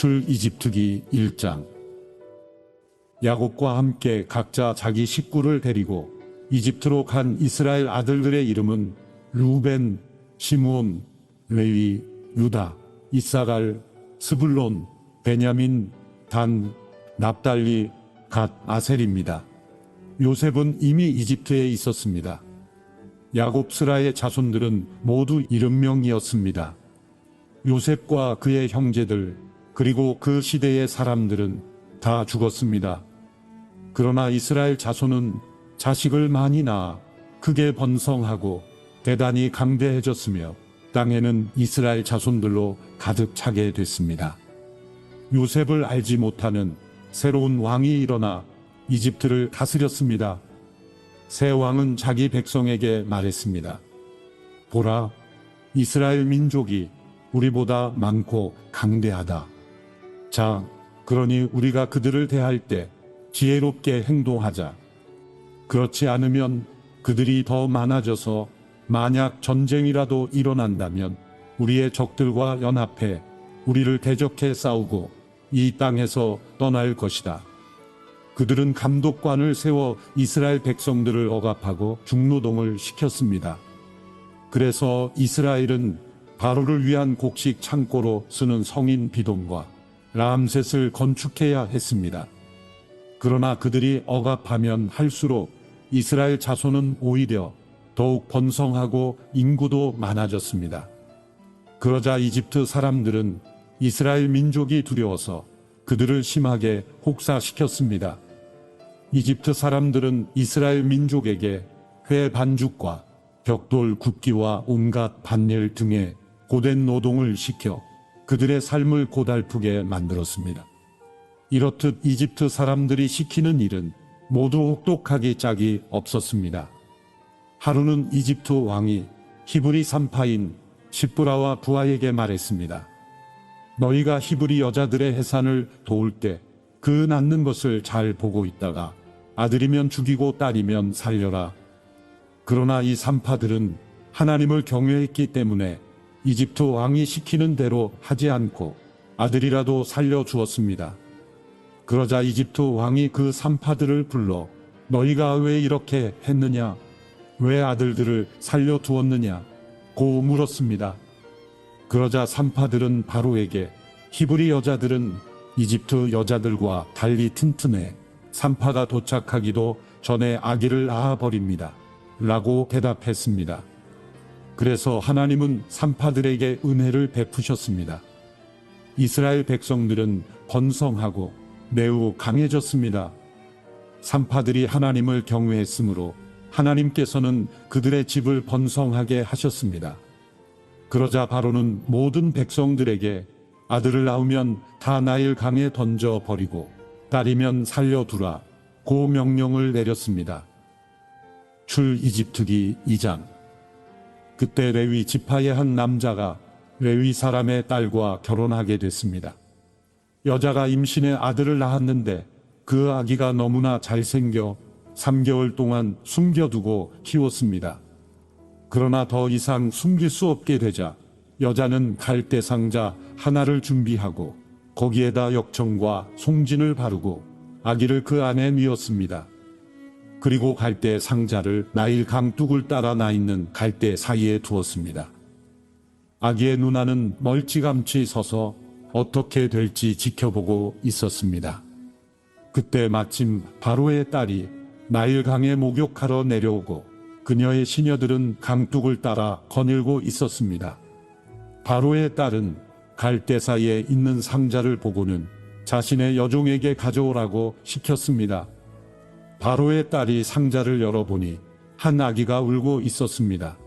출이집트기 1장. 야곱과 함께 각자 자기 식구를 데리고 이집트로 간 이스라엘 아들들의 이름은 르우벤, 시므온, 레위, 유다, 이사갈, 스불론, 베냐민, 단, 납달리, 갓, 아셀입니다. 요셉은 이미 이집트에 있었습니다. 야곱 스라의 자손들은 모두 70명이었습니다. 요셉과 그의 형제들, 그리고 그 시대의 사람들은 다 죽었습니다. 그러나 이스라엘 자손은 자식을 많이 낳아 크게 번성하고 대단히 강대해졌으며 땅에는 이스라엘 자손들로 가득 차게 됐습니다. 요셉을 알지 못하는 새로운 왕이 일어나 이집트를 다스렸습니다. 새 왕은 자기 백성에게 말했습니다. 보라, 이스라엘 민족이 우리보다 많고 강대하다. 자, 그러니 우리가 그들을 대할 때 지혜롭게 행동하자. 그렇지 않으면 그들이 더 많아져서 만약 전쟁이라도 일어난다면 우리의 적들과 연합해 우리를 대적해 싸우고 이 땅에서 떠날 것이다. 그들은 감독관을 세워 이스라엘 백성들을 억압하고 중노동을 시켰습니다. 그래서 이스라엘은 바로를 위한 곡식 창고로 쓰는 성인 비돔과 람셋을 건축해야 했습니다. 그러나 그들이 억압하면 할수록 이스라엘 자손은 오히려 더욱 번성하고 인구도 많아졌습니다. 그러자 이집트 사람들은 이스라엘 민족이 두려워서 그들을 심하게 혹사시켰습니다. 이집트 사람들은 이스라엘 민족에게 회 반죽과 벽돌 굽기와 온갖 밭일 등의 고된 노동을 시켜 그들의 삶을 고달프게 만들었습니다. 이렇듯 이집트 사람들이 시키는 일은 모두 혹독하기 짝이 없었습니다. 하루는 이집트 왕이 히브리 산파인 시브라와 부하에게 말했습니다. 너희가 히브리 여자들의 해산을 도울 때 그 낳는 것을 잘 보고 있다가 아들이면 죽이고 딸이면 살려라. 그러나 이 산파들은 하나님을 경외했기 때문에 이집트 왕이 시키는 대로 하지 않고 아들이라도 살려주었습니다. 그러자 이집트 왕이 그 산파들을 불러 너희가 왜 이렇게 했느냐? 왜 아들들을 살려두었느냐? 고 물었습니다. 그러자 산파들은 바로에게 히브리 여자들은 이집트 여자들과 달리 튼튼해 산파가 도착하기도 전에 아기를 낳아버립니다. 라고 대답했습니다. 그래서 하나님은 산파들에게 은혜를 베푸셨습니다. 이스라엘 백성들은 번성하고 매우 강해졌습니다. 산파들이 하나님을 경외했으므로 하나님께서는 그들의 집을 번성하게 하셨습니다. 그러자 바로는 모든 백성들에게 아들을 낳으면 다 나일 강에 던져버리고 딸이면 살려두라 고 명령을 내렸습니다. 출이집트기 2장. 그때 레위 지파의 한 남자가 레위 사람의 딸과 결혼하게 됐습니다. 여자가 임신해 아들을 낳았는데 그 아기가 너무나 잘생겨 3개월 동안 숨겨두고 키웠습니다. 그러나 더 이상 숨길 수 없게 되자 여자는 갈대 상자 하나를 준비하고 거기에다 역청과 송진을 바르고 아기를 그 안에 뉘었습니다. 그리고 갈대 상자를 나일 강둑을 따라 나 있는 갈대 사이에 두었습니다. 아기의 누나는 멀찌감치 서서 어떻게 될지 지켜보고 있었습니다. 그때 마침 바로의 딸이 나일 강에 목욕하러 내려오고 그녀의 시녀들은 강둑을 따라 거닐고 있었습니다. 바로의 딸은 갈대 사이에 있는 상자를 보고는 자신의 여종에게 가져오라고 시켰습니다. 바로의 딸이 상자를 열어보니 한 아기가 울고 있었습니다.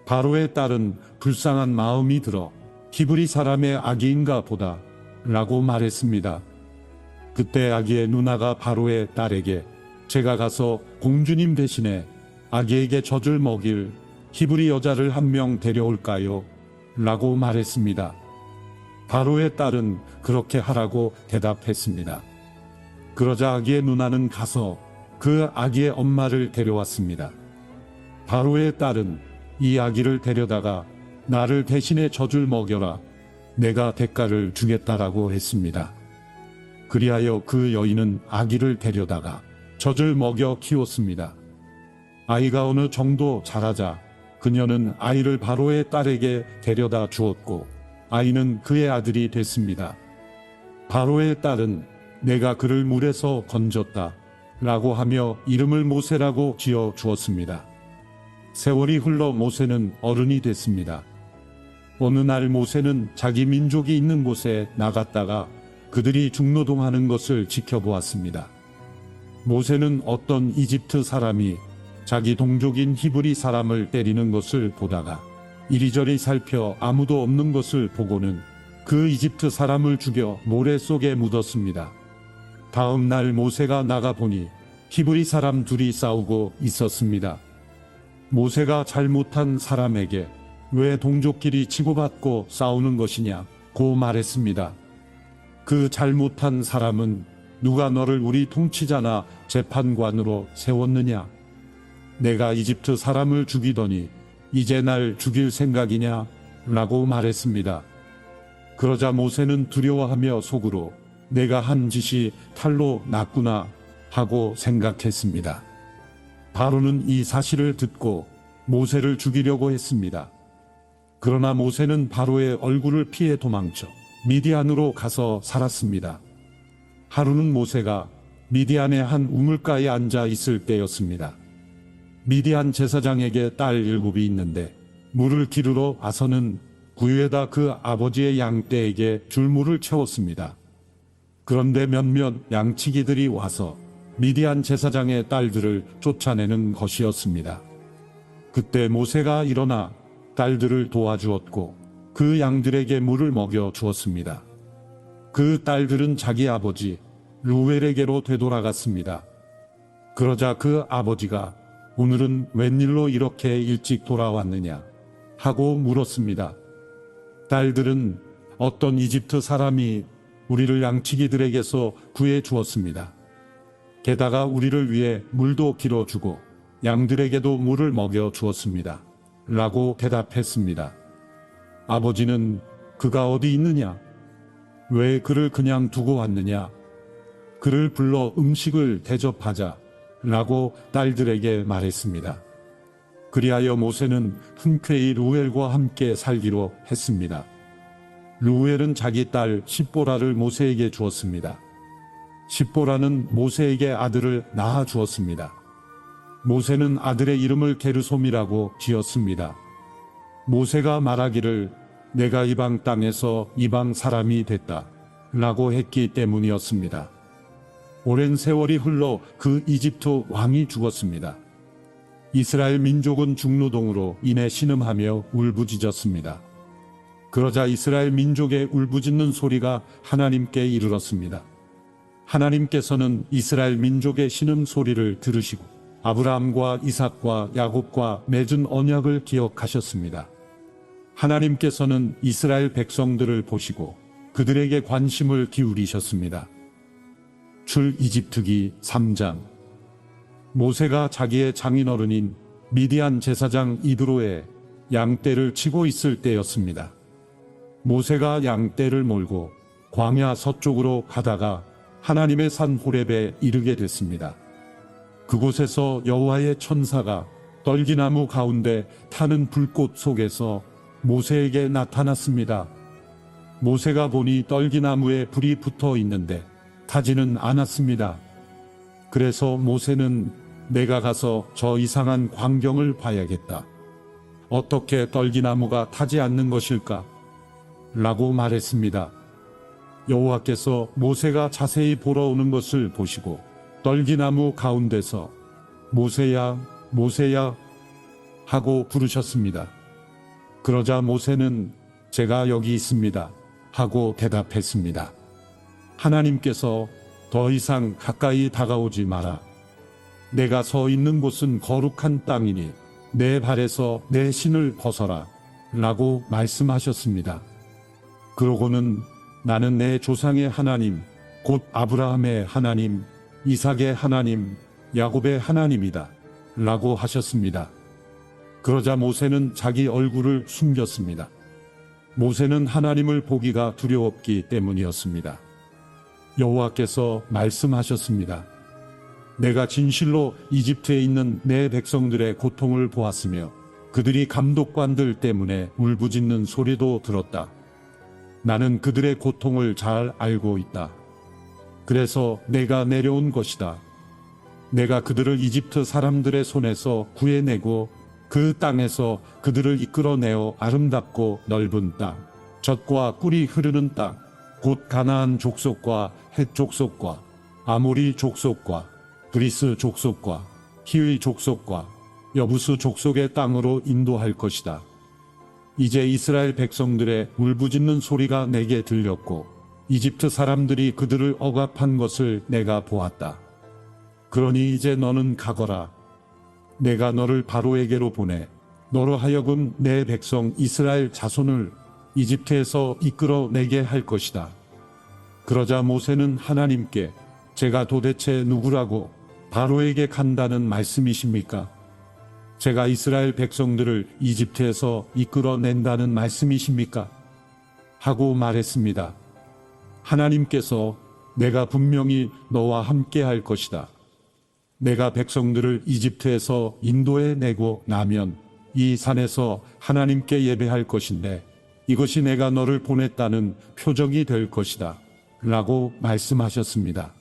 바로의 딸은 불쌍한 마음이 들어 히브리 사람의 아기인가 보다 라고 말했습니다. 그때 아기의 누나가 바로의 딸에게 제가 가서 공주님 대신에 아기에게 젖을 먹일 히브리 여자를 한 명 데려올까요? 라고 말했습니다. 바로의 딸은 그렇게 하라고 대답했습니다. 그러자 아기의 누나는 가서 그 아기의 엄마를 데려왔습니다. 바로의 딸은 이 아기를 데려다가 나를 대신에 젖을 먹여라 내가 대가를 주겠다라고 했습니다. 그리하여 그 여인은 아기를 데려다가 젖을 먹여 키웠습니다. 아이가 어느 정도 자라자 그녀는 아이를 바로의 딸에게 데려다 주었고 아이는 그의 아들이 됐습니다. 바로의 딸은 내가 그를 물에서 건졌다 라고 하며 이름을 모세라고 지어 주었습니다. 세월이 흘러 모세는 어른이 됐습니다. 어느 날 모세는 자기 민족이 있는 곳에 나갔다가 그들이 중노동하는 것을 지켜보았습니다. 모세는 어떤 이집트 사람이 자기 동족인 히브리 사람을 때리는 것을 보다가 이리저리 살펴 아무도 없는 것을 보고는 그 이집트 사람을 죽여 모래 속에 묻었습니다. 다음 날 모세가 나가보니 히브리 사람 둘이 싸우고 있었습니다. 모세가 잘못한 사람에게 왜 동족끼리 치고받고 싸우는 것이냐고 말했습니다. 그 잘못한 사람은 누가 너를 우리 통치자나 재판관으로 세웠느냐? 내가 이집트 사람을 죽이더니 이제 날 죽일 생각이냐? 라고 말했습니다. 그러자 모세는 두려워하며 속으로 내가 한 짓이 탈로 났구나 하고 생각했습니다. 바로는 이 사실을 듣고 모세를 죽이려고 했습니다. 그러나 모세는 바로의 얼굴을 피해 도망쳐 미디안으로 가서 살았습니다. 하루는 모세가 미디안의 한 우물가에 앉아 있을 때였습니다. 미디안 제사장에게 딸 7이 있는데 물을 기르러 와서는 구유에다 그 아버지의 양떼에게 줄물을 채웠습니다. 그런데 몇몇 양치기들이 와서 미디안 제사장의 딸들을 쫓아내는 것이었습니다. 그때 모세가 일어나 딸들을 도와주었고 그 양들에게 물을 먹여 주었습니다. 그 딸들은 자기 아버지 루엘에게로 되돌아갔습니다. 그러자 그 아버지가 오늘은 웬일로 이렇게 일찍 돌아왔느냐 하고 물었습니다. 딸들은 어떤 이집트 사람이 우리를 양치기들에게서 구해 주었습니다. 게다가 우리를 위해 물도 길어주고 양들에게도 물을 먹여 주었습니다. 라고 대답했습니다. 아버지는 그가 어디 있느냐? 왜 그를 그냥 두고 왔느냐? 그를 불러 음식을 대접하자 라고 딸들에게 말했습니다. 그리하여 모세는 흔쾌히 루엘과 함께 살기로 했습니다. 루엘은 자기 딸 십보라를 모세에게 주었습니다. 십보라는 모세에게 아들을 낳아 주었습니다. 모세는 아들의 이름을 게르솜이라고 지었습니다. 모세가 말하기를 내가 이방 땅에서 이방 사람이 됐다 라고 했기 때문이었습니다. 오랜 세월이 흘러 그 이집트 왕이 죽었습니다. 이스라엘 민족은 중노동으로 인해 신음하며 울부짖었습니다. 그러자 이스라엘 민족의 울부짖는 소리가 하나님께 이르렀습니다. 하나님께서는 이스라엘 민족의 신음 소리를 들으시고 아브라함과 이삭과 야곱과 맺은 언약을 기억하셨습니다. 하나님께서는 이스라엘 백성들을 보시고 그들에게 관심을 기울이셨습니다. 출이집트기 3장. 모세가 자기의 장인어른인 미디안 제사장 이드로의 양떼를 치고 있을 때였습니다. 모세가 양떼를 몰고 광야 서쪽으로 가다가 하나님의 산 호렙에 이르게 됐습니다. 그곳에서 여호와의 천사가 떨기나무 가운데 타는 불꽃 속에서 모세에게 나타났습니다. 모세가 보니 떨기나무에 불이 붙어 있는데 타지는 않았습니다. 그래서 모세는 내가 가서 저 이상한 광경을 봐야겠다. 어떻게 떨기나무가 타지 않는 것일까? 라고 말했습니다. 여호와께서 모세가 자세히 보러 오는 것을 보시고 떨기나무 가운데서 모세야, 모세야 하고 부르셨습니다. 그러자 모세는 제가 여기 있습니다 하고 대답했습니다. 하나님께서 더 이상 가까이 다가오지 마라. 내가 서 있는 곳은 거룩한 땅이니 내 발에서 내 신을 벗어라 라고 말씀하셨습니다. 그러고는 나는 내 조상의 하나님, 곧 아브라함의 하나님, 이삭의 하나님, 야곱의 하나님이다 라고 하셨습니다. 그러자 모세는 자기 얼굴을 숨겼습니다. 모세는 하나님을 보기가 두려웠기 때문이었습니다. 여호와께서 말씀하셨습니다. 내가 진실로 이집트에 있는 내 백성들의 고통을 보았으며 그들이 감독관들 때문에 울부짖는 소리도 들었다. 나는 그들의 고통을 잘 알고 있다. 그래서 내가 내려온 것이다. 내가 그들을 이집트 사람들의 손에서 구해내고 그 땅에서 그들을 이끌어내어 아름답고 넓은 땅, 젖과 꿀이 흐르는 땅, 곧 가나안 족속과 헷 족속과 아모리 족속과 브리스 족속과 히위 족속과 여부수 족속의 땅으로 인도할 것이다. 이제 이스라엘 백성들의 울부짖는 소리가 내게 들렸고 이집트 사람들이 그들을 억압한 것을 내가 보았다. 그러니 이제 너는 가거라. 내가 너를 바로에게로 보내 너로 하여금 내 백성 이스라엘 자손을 이집트에서 이끌어내게 할 것이다. 그러자 모세는 하나님께 제가 도대체 누구라고 바로에게 간다는 말씀이십니까? 제가 이스라엘 백성들을 이집트에서 이끌어낸다는 말씀이십니까? 하고 말했습니다. 하나님께서 내가 분명히 너와 함께 할 것이다. 내가 백성들을 이집트에서 인도해내고 나면 이 산에서 하나님께 예배할 것인데 이것이 내가 너를 보냈다는 표적이 될 것이다. 라고 말씀하셨습니다.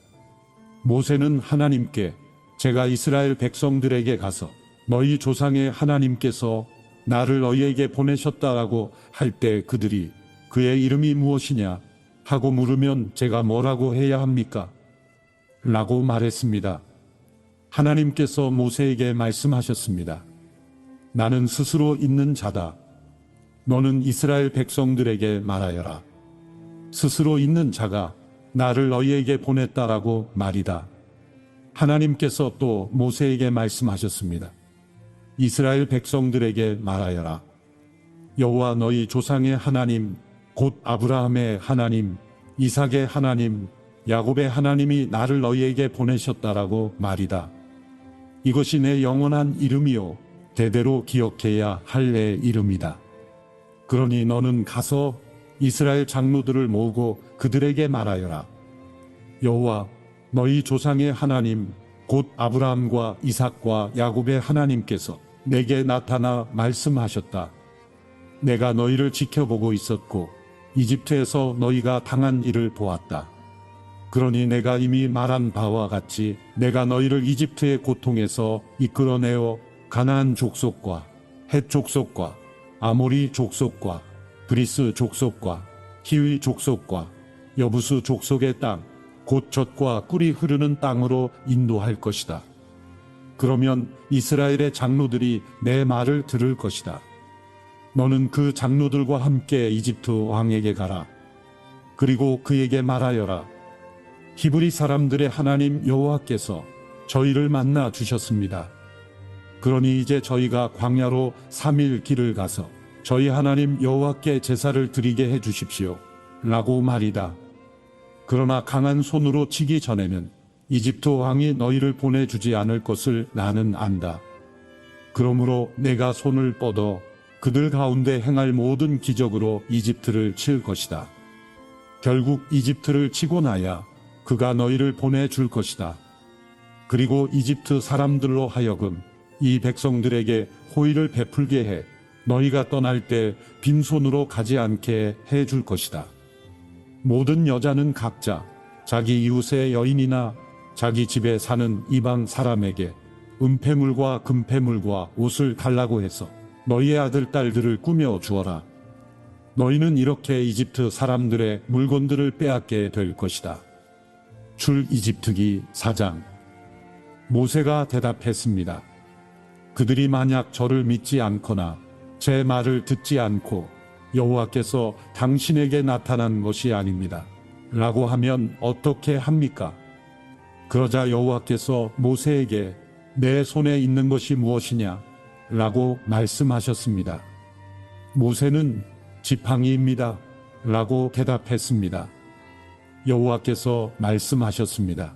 모세는 하나님께 제가 이스라엘 백성들에게 가서 너희 조상의 하나님께서 나를 너희에게 보내셨다라고 할 때 그들이 그의 이름이 무엇이냐 하고 물으면 제가 뭐라고 해야 합니까? 라고 말했습니다. 하나님께서 모세에게 말씀하셨습니다. 나는 스스로 있는 자다. 너는 이스라엘 백성들에게 말하여라. 스스로 있는 자가 나를 너희에게 보냈다라고 말이다. 하나님께서 또 모세에게 말씀하셨습니다. 이스라엘 백성들에게 말하여라. 여호와 너희 조상의 하나님, 곧 아브라함의 하나님, 이삭의 하나님, 야곱의 하나님이 나를 너희에게 보내셨다라고 말이다. 이것이 내 영원한 이름이요 대대로 기억해야 할 내 이름이다. 그러니 너는 가서 이스라엘 장로들을 모으고 그들에게 말하여라. 여호와 너희 조상의 하나님 곧 아브라함과 이삭과 야곱의 하나님께서 내게 나타나 말씀하셨다. 내가 너희를 지켜보고 있었고 이집트에서 너희가 당한 일을 보았다. 그러니 내가 이미 말한 바와 같이 내가 너희를 이집트의 고통에서 이끌어내어 가나안 족속과 헷 족속과 아모리 족속과 브리스 족속과 히위 족속과 여부수 족속의 땅, 곧 젖과 꿀이 흐르는 땅으로 인도할 것이다. 그러면 이스라엘의 장로들이 내 말을 들을 것이다. 너는 그 장로들과 함께 이집트 왕에게 가라. 그리고 그에게 말하여라. 히브리 사람들의 하나님 여호와께서 저희를 만나 주셨습니다. 그러니 이제 저희가 광야로 3일 길을 가서 저희 하나님 여호와께 제사를 드리게 해 주십시오. 라고 말이다. 그러나 강한 손으로 치기 전에는 이집트 왕이 너희를 보내주지 않을 것을 나는 안다. 그러므로 내가 손을 뻗어 그들 가운데 행할 모든 기적으로 이집트를 칠 것이다. 결국 이집트를 치고 나야 그가 너희를 보내줄 것이다. 그리고 이집트 사람들로 하여금 이 백성들에게 호의를 베풀게 해 너희가 떠날 때 빈손으로 가지 않게 해줄 것이다. 모든 여자는 각자 자기 이웃의 여인이나 자기 집에 사는 이방 사람에게 은폐물과 금폐물과 옷을 달라고 해서 너희의 아들 딸들을 꾸며 주어라. 너희는 이렇게 이집트 사람들의 물건들을 빼앗게 될 것이다. 출이집트기 4장. 모세가 대답했습니다. 그들이 만약 저를 믿지 않거나 제 말을 듣지 않고 여호와께서 당신에게 나타난 것이 아닙니다. 라고 하면 어떻게 합니까? 그러자 여호와께서 모세에게 내 손에 있는 것이 무엇이냐? 라고 말씀하셨습니다. 모세는 지팡이입니다. 라고 대답했습니다. 여호와께서 말씀하셨습니다.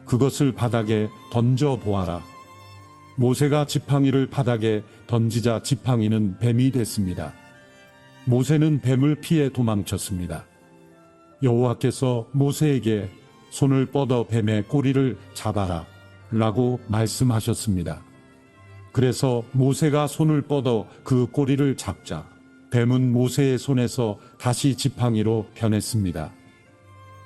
그것을 바닥에 던져 보아라. 모세가 지팡이를 바닥에 던지자 지팡이는 뱀이 됐습니다. 모세는 뱀을 피해 도망쳤습니다. 여호와께서 모세에게 손을 뻗어 뱀의 꼬리를 잡아라 라고 말씀하셨습니다. 그래서 모세가 손을 뻗어 그 꼬리를 잡자 뱀은 모세의 손에서 다시 지팡이로 변했습니다.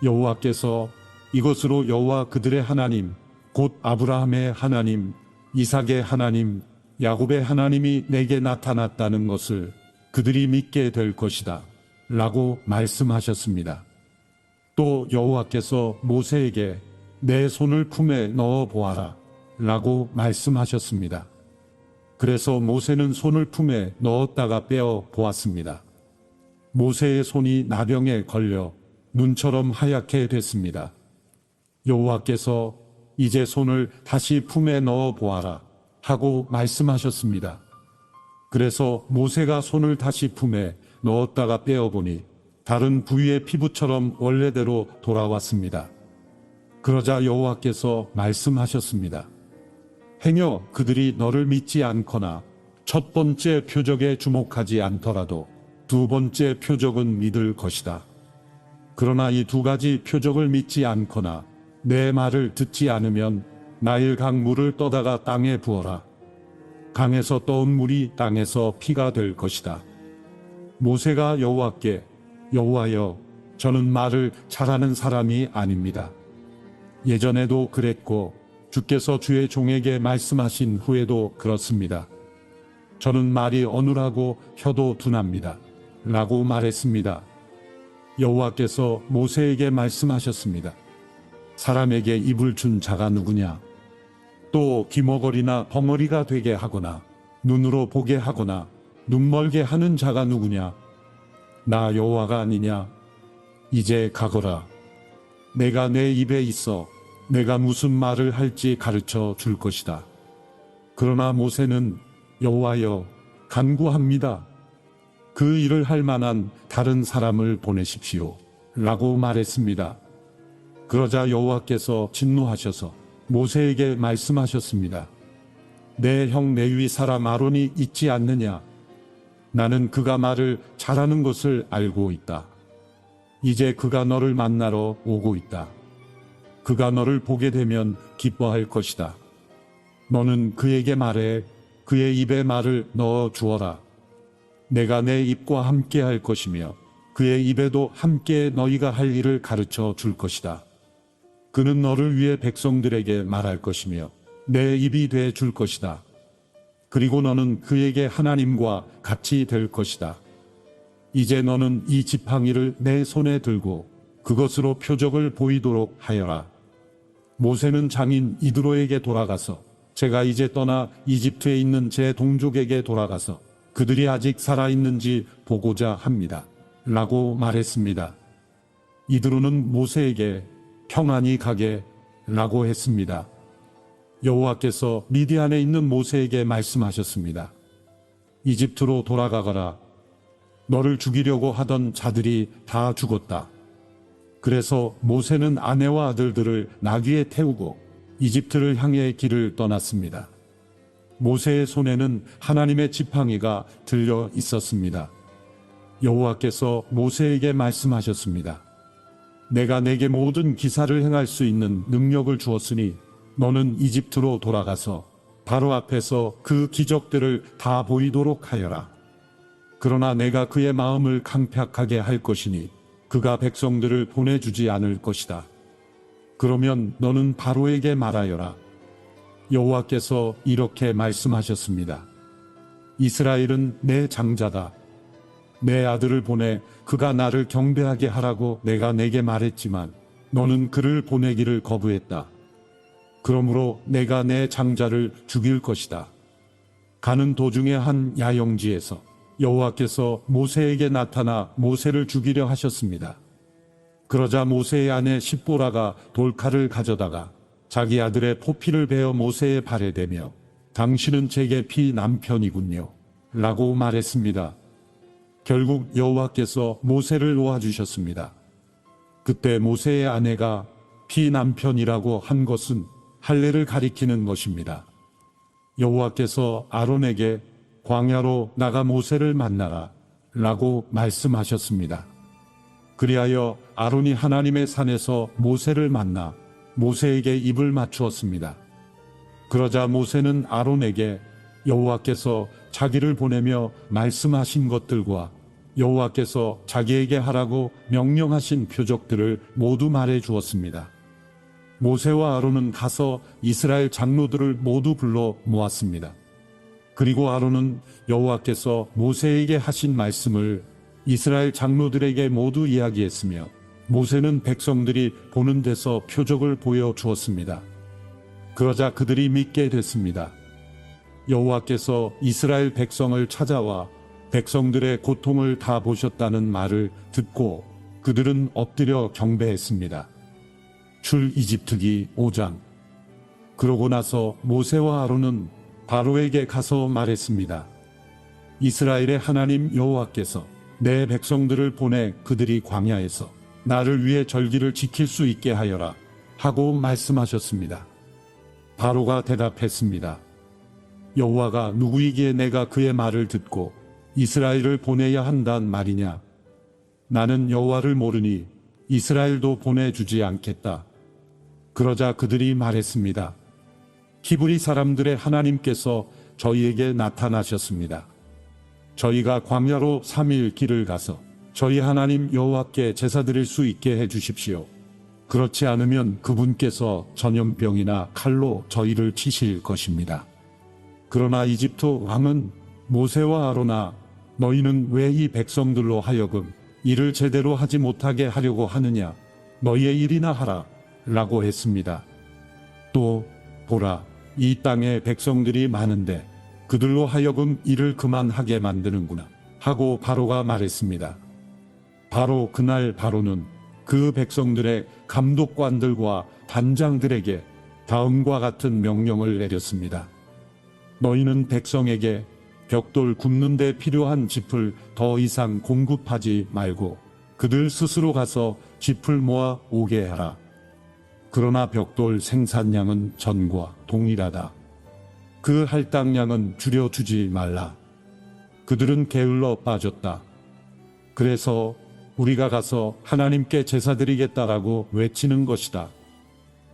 여호와께서 이것으로 여호와 그들의 하나님 곧 아브라함의 하나님, 이삭의 하나님, 야곱의 하나님이 내게 나타났다는 것을 그들이 믿게 될 것이다 라고 말씀하셨습니다. 또 여호와께서 모세에게 내 손을 품에 넣어 보아라 라고 말씀하셨습니다. 그래서 모세는 손을 품에 넣었다가 빼어 보았습니다. 모세의 손이 나병에 걸려 눈처럼 하얗게 됐습니다. 여호와께서 이제 손을 다시 품에 넣어 보아라 하고 말씀하셨습니다. 그래서 모세가 손을 다시 품에 넣었다가 빼어보니 다른 부위의 피부처럼 원래대로 돌아왔습니다. 그러자 여호와께서 말씀하셨습니다. 행여 그들이 너를 믿지 않거나 첫 번째 표적에 주목하지 않더라도 두 번째 표적은 믿을 것이다. 그러나 이 두 가지 표적을 믿지 않거나 내 말을 듣지 않으면 나일강 물을 떠다가 땅에 부어라. 강에서 떠온 물이 땅에서 피가 될 것이다. 모세가 여호와께 여호와여, 저는 말을 잘하는 사람이 아닙니다. 예전에도 그랬고 주께서 주의 종에게 말씀하신 후에도 그렇습니다. 저는 말이 어눌하고 혀도 둔합니다. 라고 말했습니다. 여호와께서 모세에게 말씀하셨습니다. 사람에게 입을 준 자가 누구냐? 또 귀머거리나 벙어리가 되게 하거나 눈으로 보게 하거나 눈멀게 하는 자가 누구냐? 나 여호와가 아니냐? 이제 가거라. 내가 내 입에 있어 내가 무슨 말을 할지 가르쳐 줄 것이다. 그러나 모세는 여호와여 간구합니다. 그 일을 할 만한 다른 사람을 보내십시오. 라고 말했습니다. 그러자 여호와께서 진노하셔서 모세에게 말씀하셨습니다. 내 형 레위 사람 아론이 있지 않느냐? 나는 그가 말을 잘하는 것을 알고 있다. 이제 그가 너를 만나러 오고 있다. 그가 너를 보게 되면 기뻐할 것이다. 너는 그에게 말해 그의 입에 말을 넣어 주어라. 내가 내 입과 함께 할 것이며 그의 입에도 함께 너희가 할 일을 가르쳐 줄 것이다. 그는 너를 위해 백성들에게 말할 것이며 내 입이 돼 줄 것이다. 그리고 너는 그에게 하나님과 같이 될 것이다. 이제 너는 이 지팡이를 내 손에 들고 그것으로 표적을 보이도록 하여라. 모세는 장인 이드로에게 돌아가서 제가 이제 떠나 이집트에 있는 제 동족에게 돌아가서 그들이 아직 살아있는지 보고자 합니다. 라고 말했습니다. 이드로는 모세에게 평안히 가게 라고 했습니다. 여호와께서 미디안에 있는 모세에게 말씀하셨습니다. 이집트로 돌아가거라. 너를 죽이려고 하던 자들이 다 죽었다. 그래서 모세는 아내와 아들들을 나귀에 태우고 이집트를 향해 길을 떠났습니다. 모세의 손에는 하나님의 지팡이가 들려 있었습니다. 여호와께서 모세에게 말씀하셨습니다. 내가 내게 모든 기사를 행할 수 있는 능력을 주었으니 너는 이집트로 돌아가서 바로 앞에서 그 기적들을 다 보이도록 하여라. 그러나 내가 그의 마음을 강팍하게 할 것이니 그가 백성들을 보내주지 않을 것이다. 그러면 너는 바로에게 말하여라. 여호와께서 이렇게 말씀하셨습니다. 이스라엘은 내 장자다. 내 아들을 보내 그가 나를 경배하게 하라고 내가 내게 말했지만 너는 그를 보내기를 거부했다. 그러므로 내가 내 장자를 죽일 것이다. 가는 도중에 한 야영지에서 여호와께서 모세에게 나타나 모세를 죽이려 하셨습니다. 그러자 모세의 아내 십보라가 돌칼을 가져다가 자기 아들의 포피를 베어 모세의 발에 대며 당신은 제게 피 남편이군요. 라고 말했습니다. 결국 여호와께서 모세를 놓아주셨습니다. 그때 모세의 아내가 피 남편이라고 한 것은 할례를 가리키는 것입니다. 여호와께서 아론에게 광야로 나가 모세를 만나라 라고 말씀하셨습니다. 그리하여 아론이 하나님의 산에서 모세를 만나 모세에게 입을 맞추었습니다. 그러자 모세는 아론에게 여호와께서 자기를 보내며 말씀하신 것들과 여호와께서 자기에게 하라고 명령하신 표적들을 모두 말해 주었습니다. 모세와 아론은 가서 이스라엘 장로들을 모두 불러 모았습니다. 그리고 아론은 여호와께서 모세에게 하신 말씀을 이스라엘 장로들에게 모두 이야기했으며 모세는 백성들이 보는 데서 표적을 보여주었습니다. 그러자 그들이 믿게 됐습니다. 여호와께서 이스라엘 백성을 찾아와 백성들의 고통을 다 보셨다는 말을 듣고 그들은 엎드려 경배했습니다. 출이집트기 5장. 그러고 나서 모세와 아론은 바로에게 가서 말했습니다. 이스라엘의 하나님 여호와께서 내 백성들을 보내 그들이 광야에서 나를 위해 절기를 지킬 수 있게 하여라 하고 말씀하셨습니다. 바로가 대답했습니다. 여호와가 누구이기에 내가 그의 말을 듣고 이스라엘을 보내야 한단 말이냐? 나는 여호와를 모르니 이스라엘도 보내주지 않겠다. 그러자 그들이 말했습니다. 히브리 사람들의 하나님께서 저희에게 나타나셨습니다. 저희가 광야로 3일 길을 가서 저희 하나님 여호와께 제사 드릴 수 있게 해주십시오. 그렇지 않으면 그분께서 전염병이나 칼로 저희를 치실 것입니다. 그러나 이집트 왕은 모세와 아론아, 너희는 왜 이 백성들로 하여금 일을 제대로 하지 못하게 하려고 하느냐? 너희의 일이나 하라 라고 했습니다. 또 보라, 이 땅에 백성들이 많은데 그들로 하여금 일을 그만하게 만드는구나 하고 바로가 말했습니다. 바로 그날 바로는 그 백성들의 감독관들과 단장들에게 다음과 같은 명령을 내렸습니다. 너희는 백성에게 벽돌 굽는 데 필요한 짚을 더 이상 공급하지 말고 그들 스스로 가서 짚을 모아 오게 하라. 그러나 벽돌 생산량은 전과 동일하다. 그 할당량은 줄여주지 말라. 그들은 게을러 빠졌다. 그래서 우리가 가서 하나님께 제사드리겠다라고 외치는 것이다.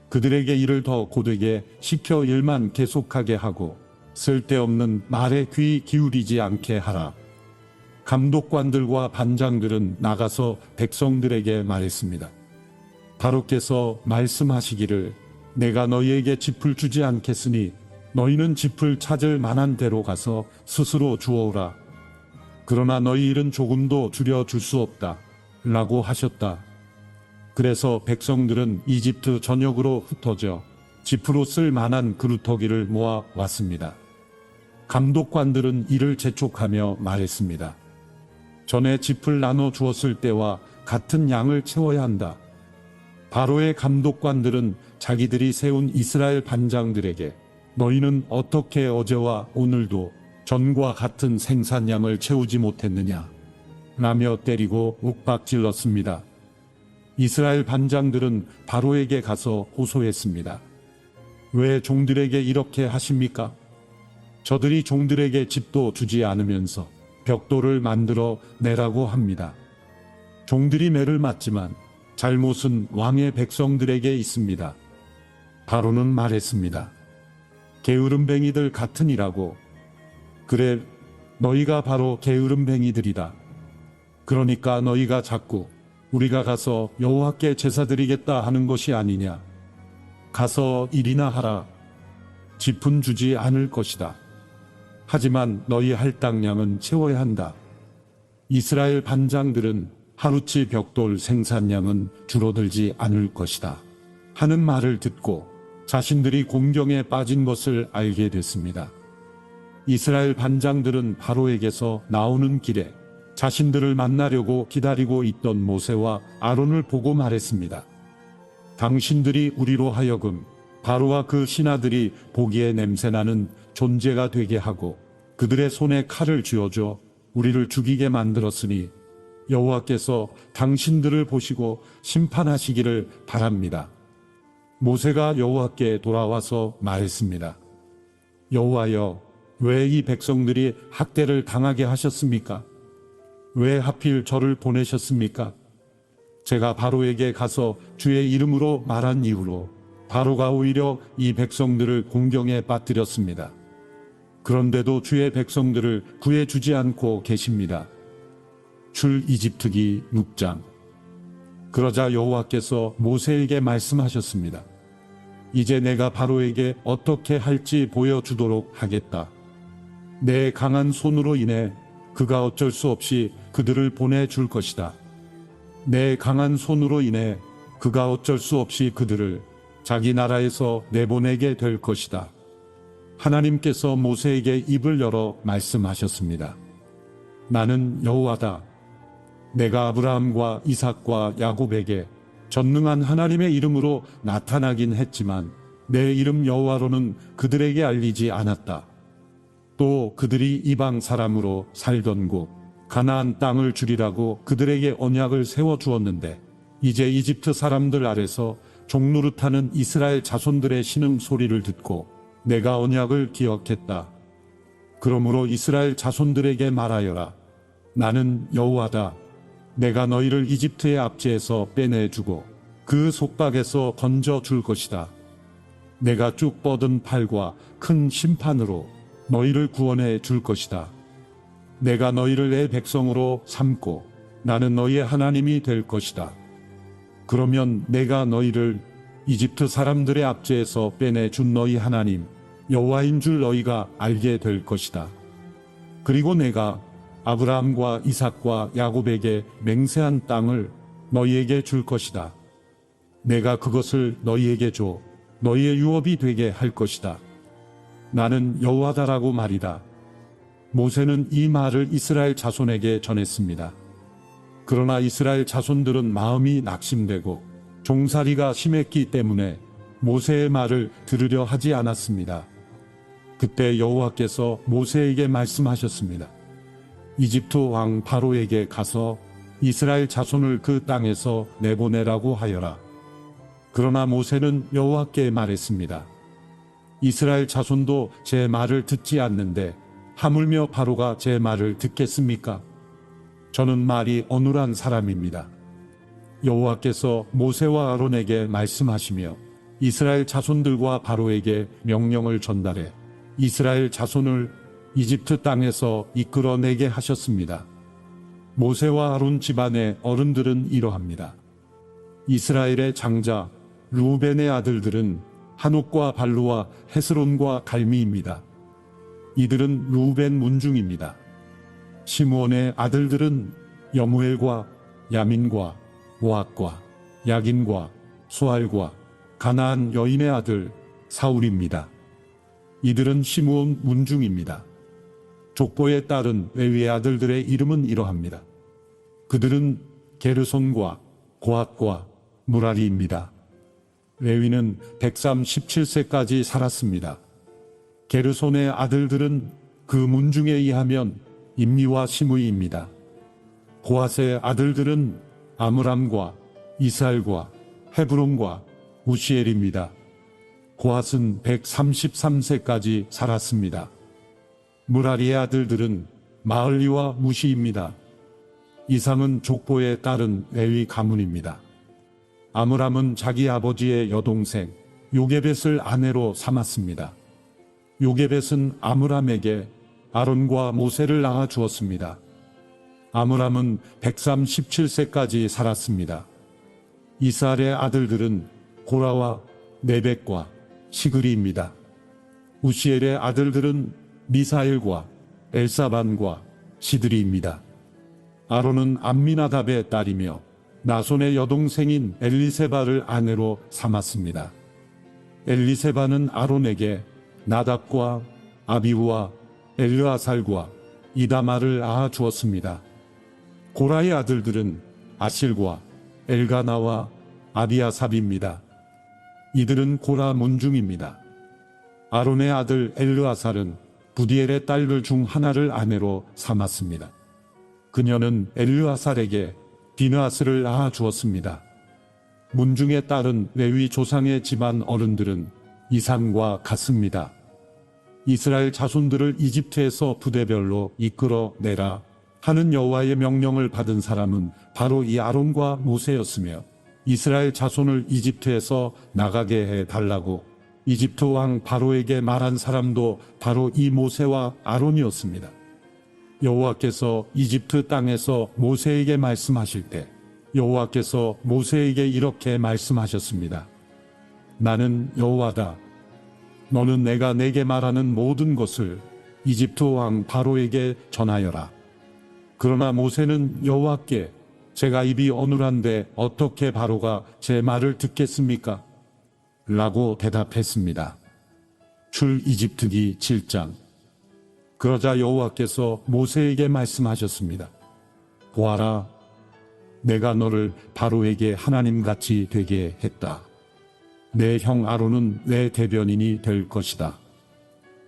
그들에게 일을 더 고되게 시켜 일만 계속하게 하고 쓸데없는 말에 귀 기울이지 않게 하라. 감독관들과 반장들은 나가서 백성들에게 말했습니다. 바로께서 말씀하시기를 내가 너희에게 짚을 주지 않겠으니 너희는 짚을 찾을 만한 데로 가서 스스로 주워오라. 그러나 너희 일은 조금도 줄여줄 수 없다 라고 하셨다. 그래서 백성들은 이집트 전역으로 흩어져 짚으로 쓸 만한 그루터기를 모아 왔습니다. 감독관들은 이를 재촉하며 말했습니다. 전에 짚을 나눠 주었을 때와 같은 양을 채워야 한다. 바로의 감독관들은 자기들이 세운 이스라엘 반장들에게 너희는 어떻게 어제와 오늘도 전과 같은 생산량을 채우지 못했느냐 라며 때리고 욱박질렀습니다. 이스라엘 반장들은 바로에게 가서 호소했습니다. 왜 종들에게 이렇게 하십니까? 저들이 종들에게 집도 주지 않으면서 벽돌을 만들어 내라고 합니다. 종들이 매를 맞지만 잘못은 왕의 백성들에게 있습니다. 바로는 말했습니다. 게으름뱅이들 같으니라고. 그래, 너희가 바로 게으름뱅이들이다. 그러니까 너희가 자꾸 우리가 가서 여호와께 제사드리겠다 하는 것이 아니냐. 가서 일이나 하라. 짚은 주지 않을 것이다. 하지만 너희 할당량은 채워야 한다. 이스라엘 반장들은 하루치 벽돌 생산량은 줄어들지 않을 것이다 하는 말을 듣고 자신들이 공경에 빠진 것을 알게 됐습니다. 이스라엘 반장들은 바로에게서 나오는 길에 자신들을 만나려고 기다리고 있던 모세와 아론을 보고 말했습니다. 당신들이 우리로 하여금 바로와 그 신하들이 보기에 냄새나는 존재가 되게 하고 그들의 손에 칼을 쥐어줘 우리를 죽이게 만들었으니 여호와께서 당신들을 보시고 심판하시기를 바랍니다. 모세가 여호와께 돌아와서 말했습니다. 여호와여, 왜 이 백성들이 학대를 당하게 하셨습니까? 왜 하필 저를 보내셨습니까? 제가 바로에게 가서 주의 이름으로 말한 이후로 바로가 오히려 이 백성들을 공경에 빠뜨렸습니다. 그런데도 주의 백성들을 구해주지 않고 계십니다. 출이집트기 6장. 그러자 여호와께서 모세에게 말씀하셨습니다. 이제 내가 바로에게 어떻게 할지 보여주도록 하겠다. 내 강한 손으로 인해 그가 어쩔 수 없이 그들을 보내줄 것이다. 내 강한 손으로 인해 그가 어쩔 수 없이 그들을 자기 나라에서 내보내게 될 것이다. 하나님께서 모세에게 입을 열어 말씀하셨습니다. 나는 여호와다. 내가 아브라함과 이삭과 야곱에게 전능한 하나님의 이름으로 나타나긴 했지만 내 이름 여호와로는 그들에게 알리지 않았다. 또 그들이 이방 사람으로 살던 곳 가나안 땅을 주리라고 그들에게 언약을 세워주었는데 이제 이집트 사람들 아래서 종노릇하는 이스라엘 자손들의 신음 소리를 듣고 내가 언약을 기억했다. 그러므로 이스라엘 자손들에게 말하여라. 나는 여호와다. 내가 너희를 이집트의 압제에서 빼내주고 그 속박에서 건져줄 것이다. 내가 쭉 뻗은 팔과 큰 심판으로 너희를 구원해 줄 것이다. 내가 너희를 내 백성으로 삼고 나는 너희의 하나님이 될 것이다. 그러면 내가 너희를 이집트 사람들의 압제에서 빼내준 너희 하나님 여호와인 줄 너희가 알게 될 것이다. 그리고 내가 아브라함과 이삭과 야곱에게 맹세한 땅을 너희에게 줄 것이다. 내가 그것을 너희에게 줘 너희의 유업이 되게 할 것이다. 나는 여호와다라고 말이다. 모세는 이 말을 이스라엘 자손에게 전했습니다. 그러나 이스라엘 자손들은 마음이 낙심되고 종살이가 심했기 때문에 모세의 말을 들으려 하지 않았습니다. 그때 여호와께서 모세에게 말씀하셨습니다. 이집트 왕 바로에게 가서 이스라엘 자손을 그 땅에서 내보내라고 하여라. 그러나 모세는 여호와께 말했습니다. 이스라엘 자손도 제 말을 듣지 않는데 하물며 바로가 제 말을 듣겠습니까? 저는 말이 어눌한 사람입니다. 여호와께서 모세와 아론에게 말씀하시며 이스라엘 자손들과 바로에게 명령을 전달해 이스라엘 자손을 이집트 땅에서 이끌어내게 하셨습니다. 모세와 아론 집안의 어른들은 이러합니다. 이스라엘의 장자 르우벤의 아들들은 한옥과 발루와 헤스론과 갈미입니다. 이들은 르우벤 문중입니다. 시므온의 아들들은 여무엘과 야민과 오앗과 야긴과 수알과 가나안 여인의 아들 사울입니다. 이들은 시므온 문중입니다. 족보에 따른 레위의 아들들의 이름은 이러합니다. 그들은 게르손과 고앗과 무라리입니다. 레위는 137세까지 살았습니다. 게르손의 아들들은 그 문중에 의하면 임리와 시므이입니다. 고앗의 아들들은 아므람과 이스알과 헤브론과 우시엘입니다. 고앗은 133세까지 살았습니다. 무라리의 아들들은 마을리와 무시입니다. 이상은 족보에 따른 레위 가문입니다. 아므람은 자기 아버지의 여동생 요게벳을 아내로 삼았습니다. 요게벳은 아므람에게 아론과 모세를 낳아 주었습니다. 아므람은 137세까지 살았습니다. 이스알의 아들들은 고라와 네벡과 시그리입니다. 우시엘의 아들들은 미사엘과 엘사반과 시드리입니다. 아론은 암미나답의 딸이며 나손의 여동생인 엘리세바를 아내로 삼았습니다. 엘리세바는 아론에게 나답과 아비후와 엘르아살과 이다마를 낳아 주었습니다. 고라의 아들들은 아실과 엘가나와 아비아삽입니다. 이들은 고라 문중입니다. 아론의 아들 엘르아살은 부디엘의 딸들 중 하나를 아내로 삼았습니다. 그녀는 엘르아살에게 비느하스를 낳아 주었습니다. 문중의 딸은 레위 조상의 집안 어른들은 이산과 같습니다. 이스라엘 자손들을 이집트에서 부대별로 이끌어내라. 하는 여호와의 명령을 받은 사람은 바로 이 아론과 모세였으며 이스라엘 자손을 이집트에서 나가게 해달라고 이집트 왕 바로에게 말한 사람도 바로 이 모세와 아론이었습니다. 여호와께서 이집트 땅에서 모세에게 말씀하실 때 여호와께서 모세에게 이렇게 말씀하셨습니다. 나는 여호와다. 너는 내가 내게 말하는 모든 것을 이집트 왕 바로에게 전하여라. 그러나 모세는 여호와께 제가 입이 어눌한데 어떻게 바로가 제 말을 듣겠습니까? 라고 대답했습니다. 출이집트기 7장. 그러자 여호와께서 모세에게 말씀하셨습니다. 보아라, 내가 너를 바로에게 하나님같이 되게 했다. 내 형 아론은 내 대변인이 될 것이다.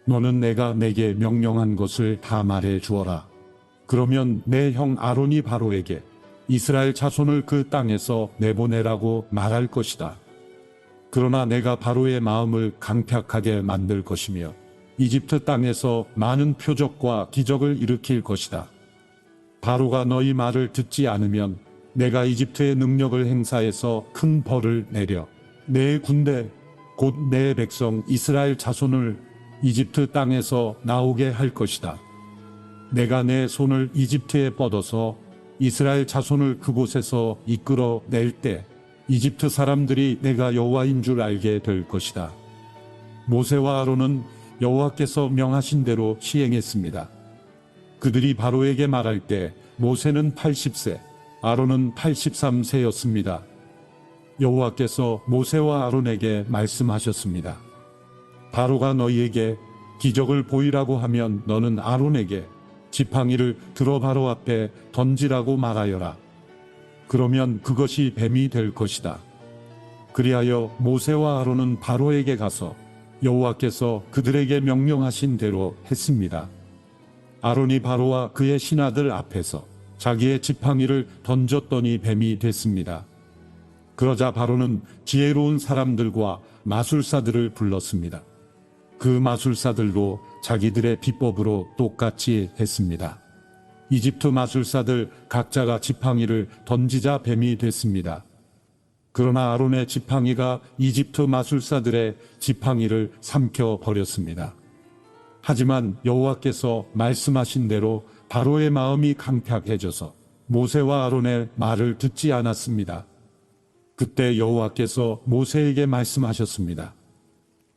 너는 내가 내게 명령한 것을 다 말해 주어라. 그러면 내 형 아론이 바로에게 이스라엘 자손을 그 땅에서 내보내라고 말할 것이다. 그러나 내가 바로의 마음을 강팍하게 만들 것이며 이집트 땅에서 많은 표적과 기적을 일으킬 것이다. 바로가 너희 말을 듣지 않으면 내가 이집트의 능력을 행사해서 큰 벌을 내려 내 군대 곧 내 백성 이스라엘 자손을 이집트 땅에서 나오게 할 것이다. 내가 내 손을 이집트에 뻗어서 이스라엘 자손을 그곳에서 이끌어 낼 때 이집트 사람들이 내가 여호와인 줄 알게 될 것이다. 모세와 아론은 여호와께서 명하신 대로 시행했습니다. 그들이 바로에게 말할 때 모세는 80세, 아론은 83세였습니다. 여호와께서 모세와 아론에게 말씀하셨습니다. 바로가 너희에게 기적을 보이라고 하면 너는 아론에게 지팡이를 들어 바로 앞에 던지라고 말하여라. 그러면 그것이 뱀이 될 것이다. 그리하여 모세와 아론은 바로에게 가서 여호와께서 그들에게 명령하신 대로 했습니다. 아론이 바로와 그의 신하들 앞에서 자기의 지팡이를 던졌더니 뱀이 됐습니다. 그러자 바로는 지혜로운 사람들과 마술사들을 불렀습니다. 그 마술사들도 자기들의 비법으로 똑같이 했습니다. 이집트 마술사들 각자가 지팡이를 던지자 뱀이 됐습니다. 그러나 아론의 지팡이가 이집트 마술사들의 지팡이를 삼켜 버렸습니다. 하지만 여호와께서 말씀하신 대로 바로의 마음이 강팍해져서 모세와 아론의 말을 듣지 않았습니다. 그때 여호와께서 모세에게 말씀하셨습니다.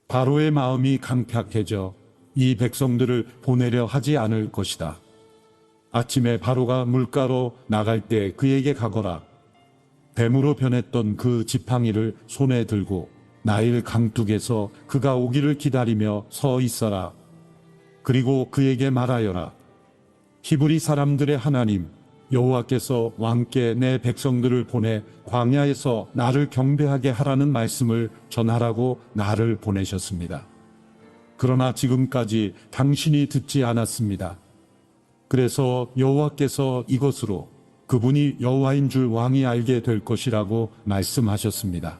바로의 마음이 강팍해져 이 백성들을 보내려 하지 않을 것이다. 아침에 바로가 물가로 나갈 때 그에게 가거라. 뱀으로 변했던 그 지팡이를 손에 들고 나일 강둑에서 그가 오기를 기다리며 서 있어라. 그리고 그에게 말하여라. 히브리 사람들의 하나님 여호와께서 왕께 내 백성들을 보내 광야에서 나를 경배하게 하라는 말씀을 전하라고 나를 보내셨습니다. 그러나 지금까지 당신이 듣지 않았습니다. 그래서 여호와께서 이것으로 그분이 여호와인 줄 왕이 알게 될 것이라고 말씀하셨습니다.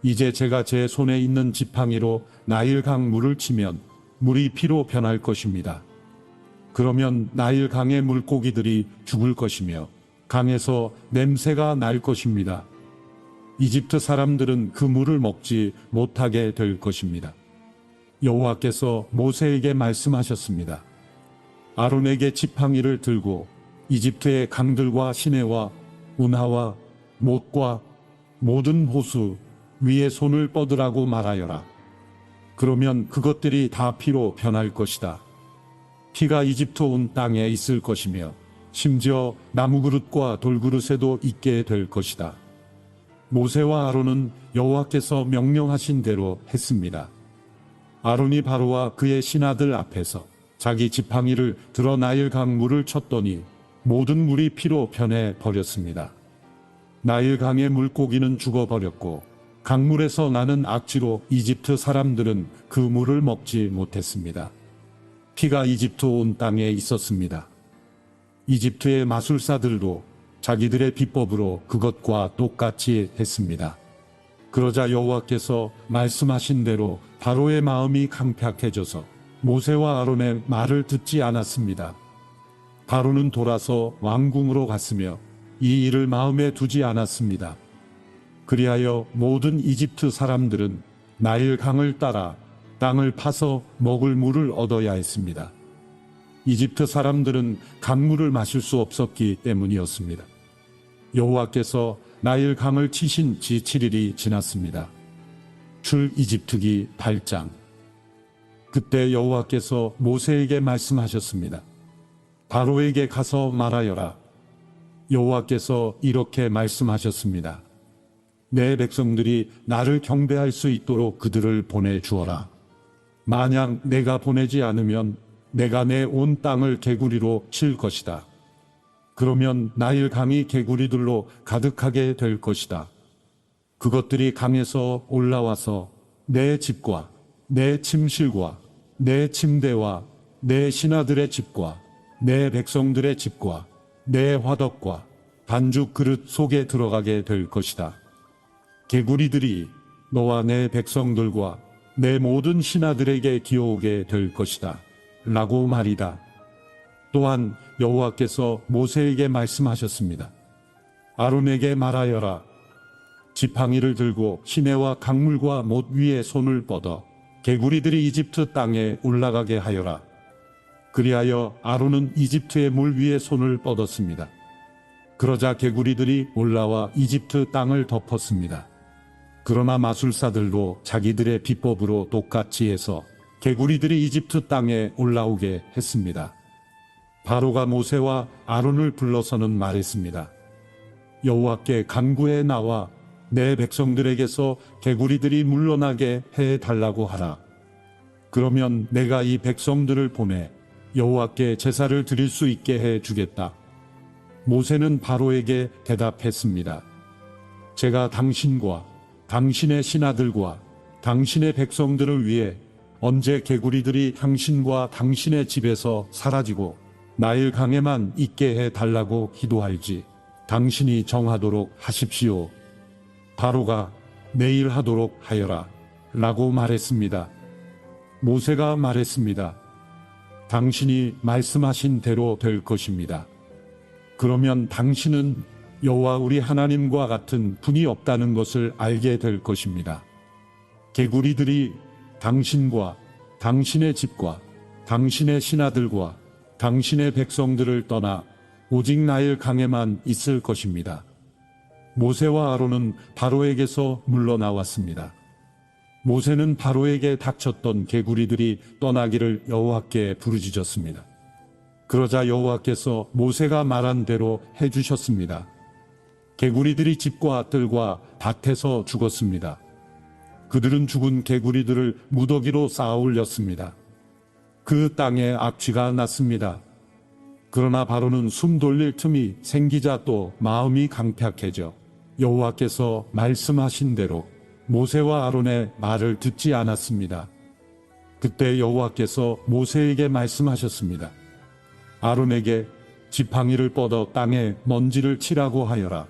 이제 제가 제 손에 있는 지팡이로 나일강 물을 치면 물이 피로 변할 것입니다. 그러면 나일강의 물고기들이 죽을 것이며 강에서 냄새가 날 것입니다. 이집트 사람들은 그 물을 먹지 못하게 될 것입니다. 여호와께서 모세에게 말씀하셨습니다. 아론에게 지팡이를 들고 이집트의 강들과 시내와 운하와 못과 모든 호수 위에 손을 뻗으라고 말하여라. 그러면 그것들이 다 피로 변할 것이다. 피가 이집트 온 땅에 있을 것이며 심지어 나무그릇과 돌그릇에도 있게 될 것이다. 모세와 아론은 여호와께서 명령하신 대로 했습니다. 아론이 바로와 그의 신하들 앞에서 자기 지팡이를 들어 나일강 물을 쳤더니 모든 물이 피로 변해 버렸습니다. 나일강의 물고기는 죽어버렸고 강물에서 나는 악취로 이집트 사람들은 그 물을 먹지 못했습니다. 피가 이집트 온 땅에 있었습니다. 이집트의 마술사들도 자기들의 비법으로 그것과 똑같이 했습니다. 그러자 여호와께서 말씀하신 대로 바로의 마음이 강팍해져서 모세와 아론의 말을 듣지 않았습니다. 바로는 돌아서 왕궁으로 갔으며 이 일을 마음에 두지 않았습니다. 그리하여 모든 이집트 사람들은 나일 강을 따라 땅을 파서 먹을 물을 얻어야 했습니다. 이집트 사람들은 강물을 마실 수 없었기 때문이었습니다. 여호와께서 나일 강을 치신 지 7일이 지났습니다. 출이집트기 8장. 그때 여호와께서 모세에게 말씀하셨습니다. 바로에게 가서 말하여라. 여호와께서 이렇게 말씀하셨습니다. 내 백성들이 나를 경배할 수 있도록 그들을 보내주어라. 만약 내가 보내지 않으면 내가 내 온 땅을 개구리로 칠 것이다. 그러면 나일 강이 개구리들로 가득하게 될 것이다. 그것들이 강에서 올라와서 내 집과 내 침실과 내 침대와 내 신하들의 집과 내 백성들의 집과 내 화덕과 반죽 그릇 속에 들어가게 될 것이다. 개구리들이 너와 내 백성들과 내 모든 신하들에게 기어오게 될 것이다. 라고 말이다. 또한 여호와께서 모세에게 말씀하셨습니다. 아론에게 말하여라. 지팡이를 들고 시내와 강물과 못 위에 손을 뻗어 개구리들이 이집트 땅에 올라가게 하여라. 그리하여 아론은 이집트의 물 위에 손을 뻗었습니다. 그러자 개구리들이 올라와 이집트 땅을 덮었습니다. 그러나 마술사들도 자기들의 비법으로 똑같이 해서 개구리들이 이집트 땅에 올라오게 했습니다. 바로가 모세와 아론을 불러서는 말했습니다. 여호와께 간구해 나와 내 백성들에게서 개구리들이 물러나게 해달라고 하라. 그러면 내가 이 백성들을 보내 여호와께 제사를 드릴 수 있게 해주겠다. 모세는 바로에게 대답했습니다. 제가 당신과 당신의 신하들과 당신의 백성들을 위해 언제 개구리들이 당신과 당신의 집에서 사라지고 나일 강에만 있게 해달라고 기도할지 당신이 정하도록 하십시오. 바로가 내일 하도록 하여라. 라고 말했습니다. 모세가 말했습니다. 당신이 말씀하신 대로 될 것입니다. 그러면 당신은 여호와 우리 하나님과 같은 분이 없다는 것을 알게 될 것입니다. 개구리들이 당신과 당신의 집과 당신의 신하들과 당신의 백성들을 떠나 오직 나일 강에만 있을 것입니다. 모세와 아론은 바로에게서 물러나왔습니다. 모세는 바로에게 닥쳤던 개구리들이 떠나기를 여호와께 부르짖었습니다. 그러자 여호와께서 모세가 말한 대로 해주셨습니다. 개구리들이 집과 뜰과 밭에서 죽었습니다. 그들은 죽은 개구리들을 무더기로 쌓아 올렸습니다. 그 땅에 악취가 났습니다. 그러나 바로는 숨 돌릴 틈이 생기자 또 마음이 강팍해져 여호와께서 말씀하신 대로 모세와 아론의 말을 듣지 않았습니다. 그때 여호와께서 모세에게 말씀하셨습니다. 아론에게 지팡이를 뻗어 땅에 먼지를 치라고 하여라.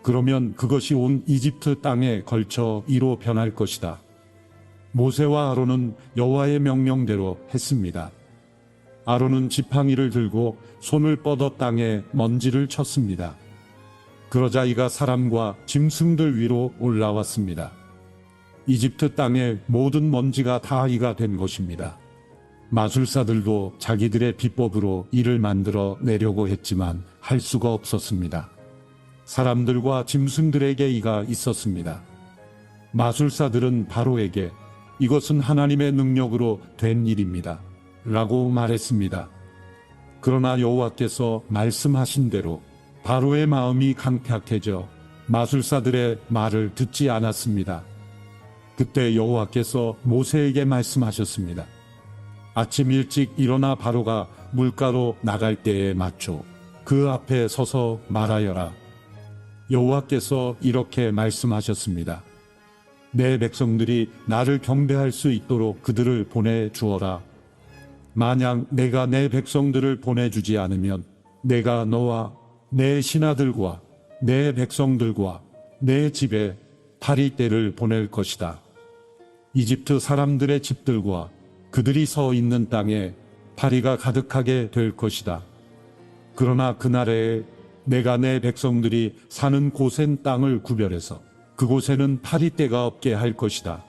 그러면 그것이 온 이집트 땅에 걸쳐 이로 변할 것이다. 모세와 아론은 여호와의 명령대로 했습니다. 아론은 지팡이를 들고 손을 뻗어 땅에 먼지를 쳤습니다. 그러자 이가 사람과 짐승들 위로 올라왔습니다. 이집트 땅의 모든 먼지가 다 이가 된 것입니다. 마술사들도 자기들의 비법으로 이를 만들어 내려고 했지만 할 수가 없었습니다. 사람들과 짐승들에게 이가 있었습니다. 마술사들은 바로에게 이것은 하나님의 능력으로 된 일입니다. 라고 말했습니다. 그러나 여호와께서 말씀하신 대로 바로의 마음이 강팍해져 마술사들의 말을 듣지 않았습니다. 그때 여호와께서 모세에게 말씀하셨습니다. 아침 일찍 일어나 바로가 물가로 나갈 때에 맞춰 그 앞에 서서 말하여라. 여호와께서 이렇게 말씀하셨습니다. 내 백성들이 나를 경배할 수 있도록 그들을 보내주어라. 만약 내가 내 백성들을 보내주지 않으면 내가 너와 내 신하들과 내 백성들과 내 집에 파리떼를 보낼 것이다. 이집트 사람들의 집들과 그들이 서 있는 땅에 파리가 가득하게 될 것이다. 그러나 그날에 내가 내 백성들이 사는 곳엔 땅을 구별해서 그곳에는 파리떼가 없게 할 것이다.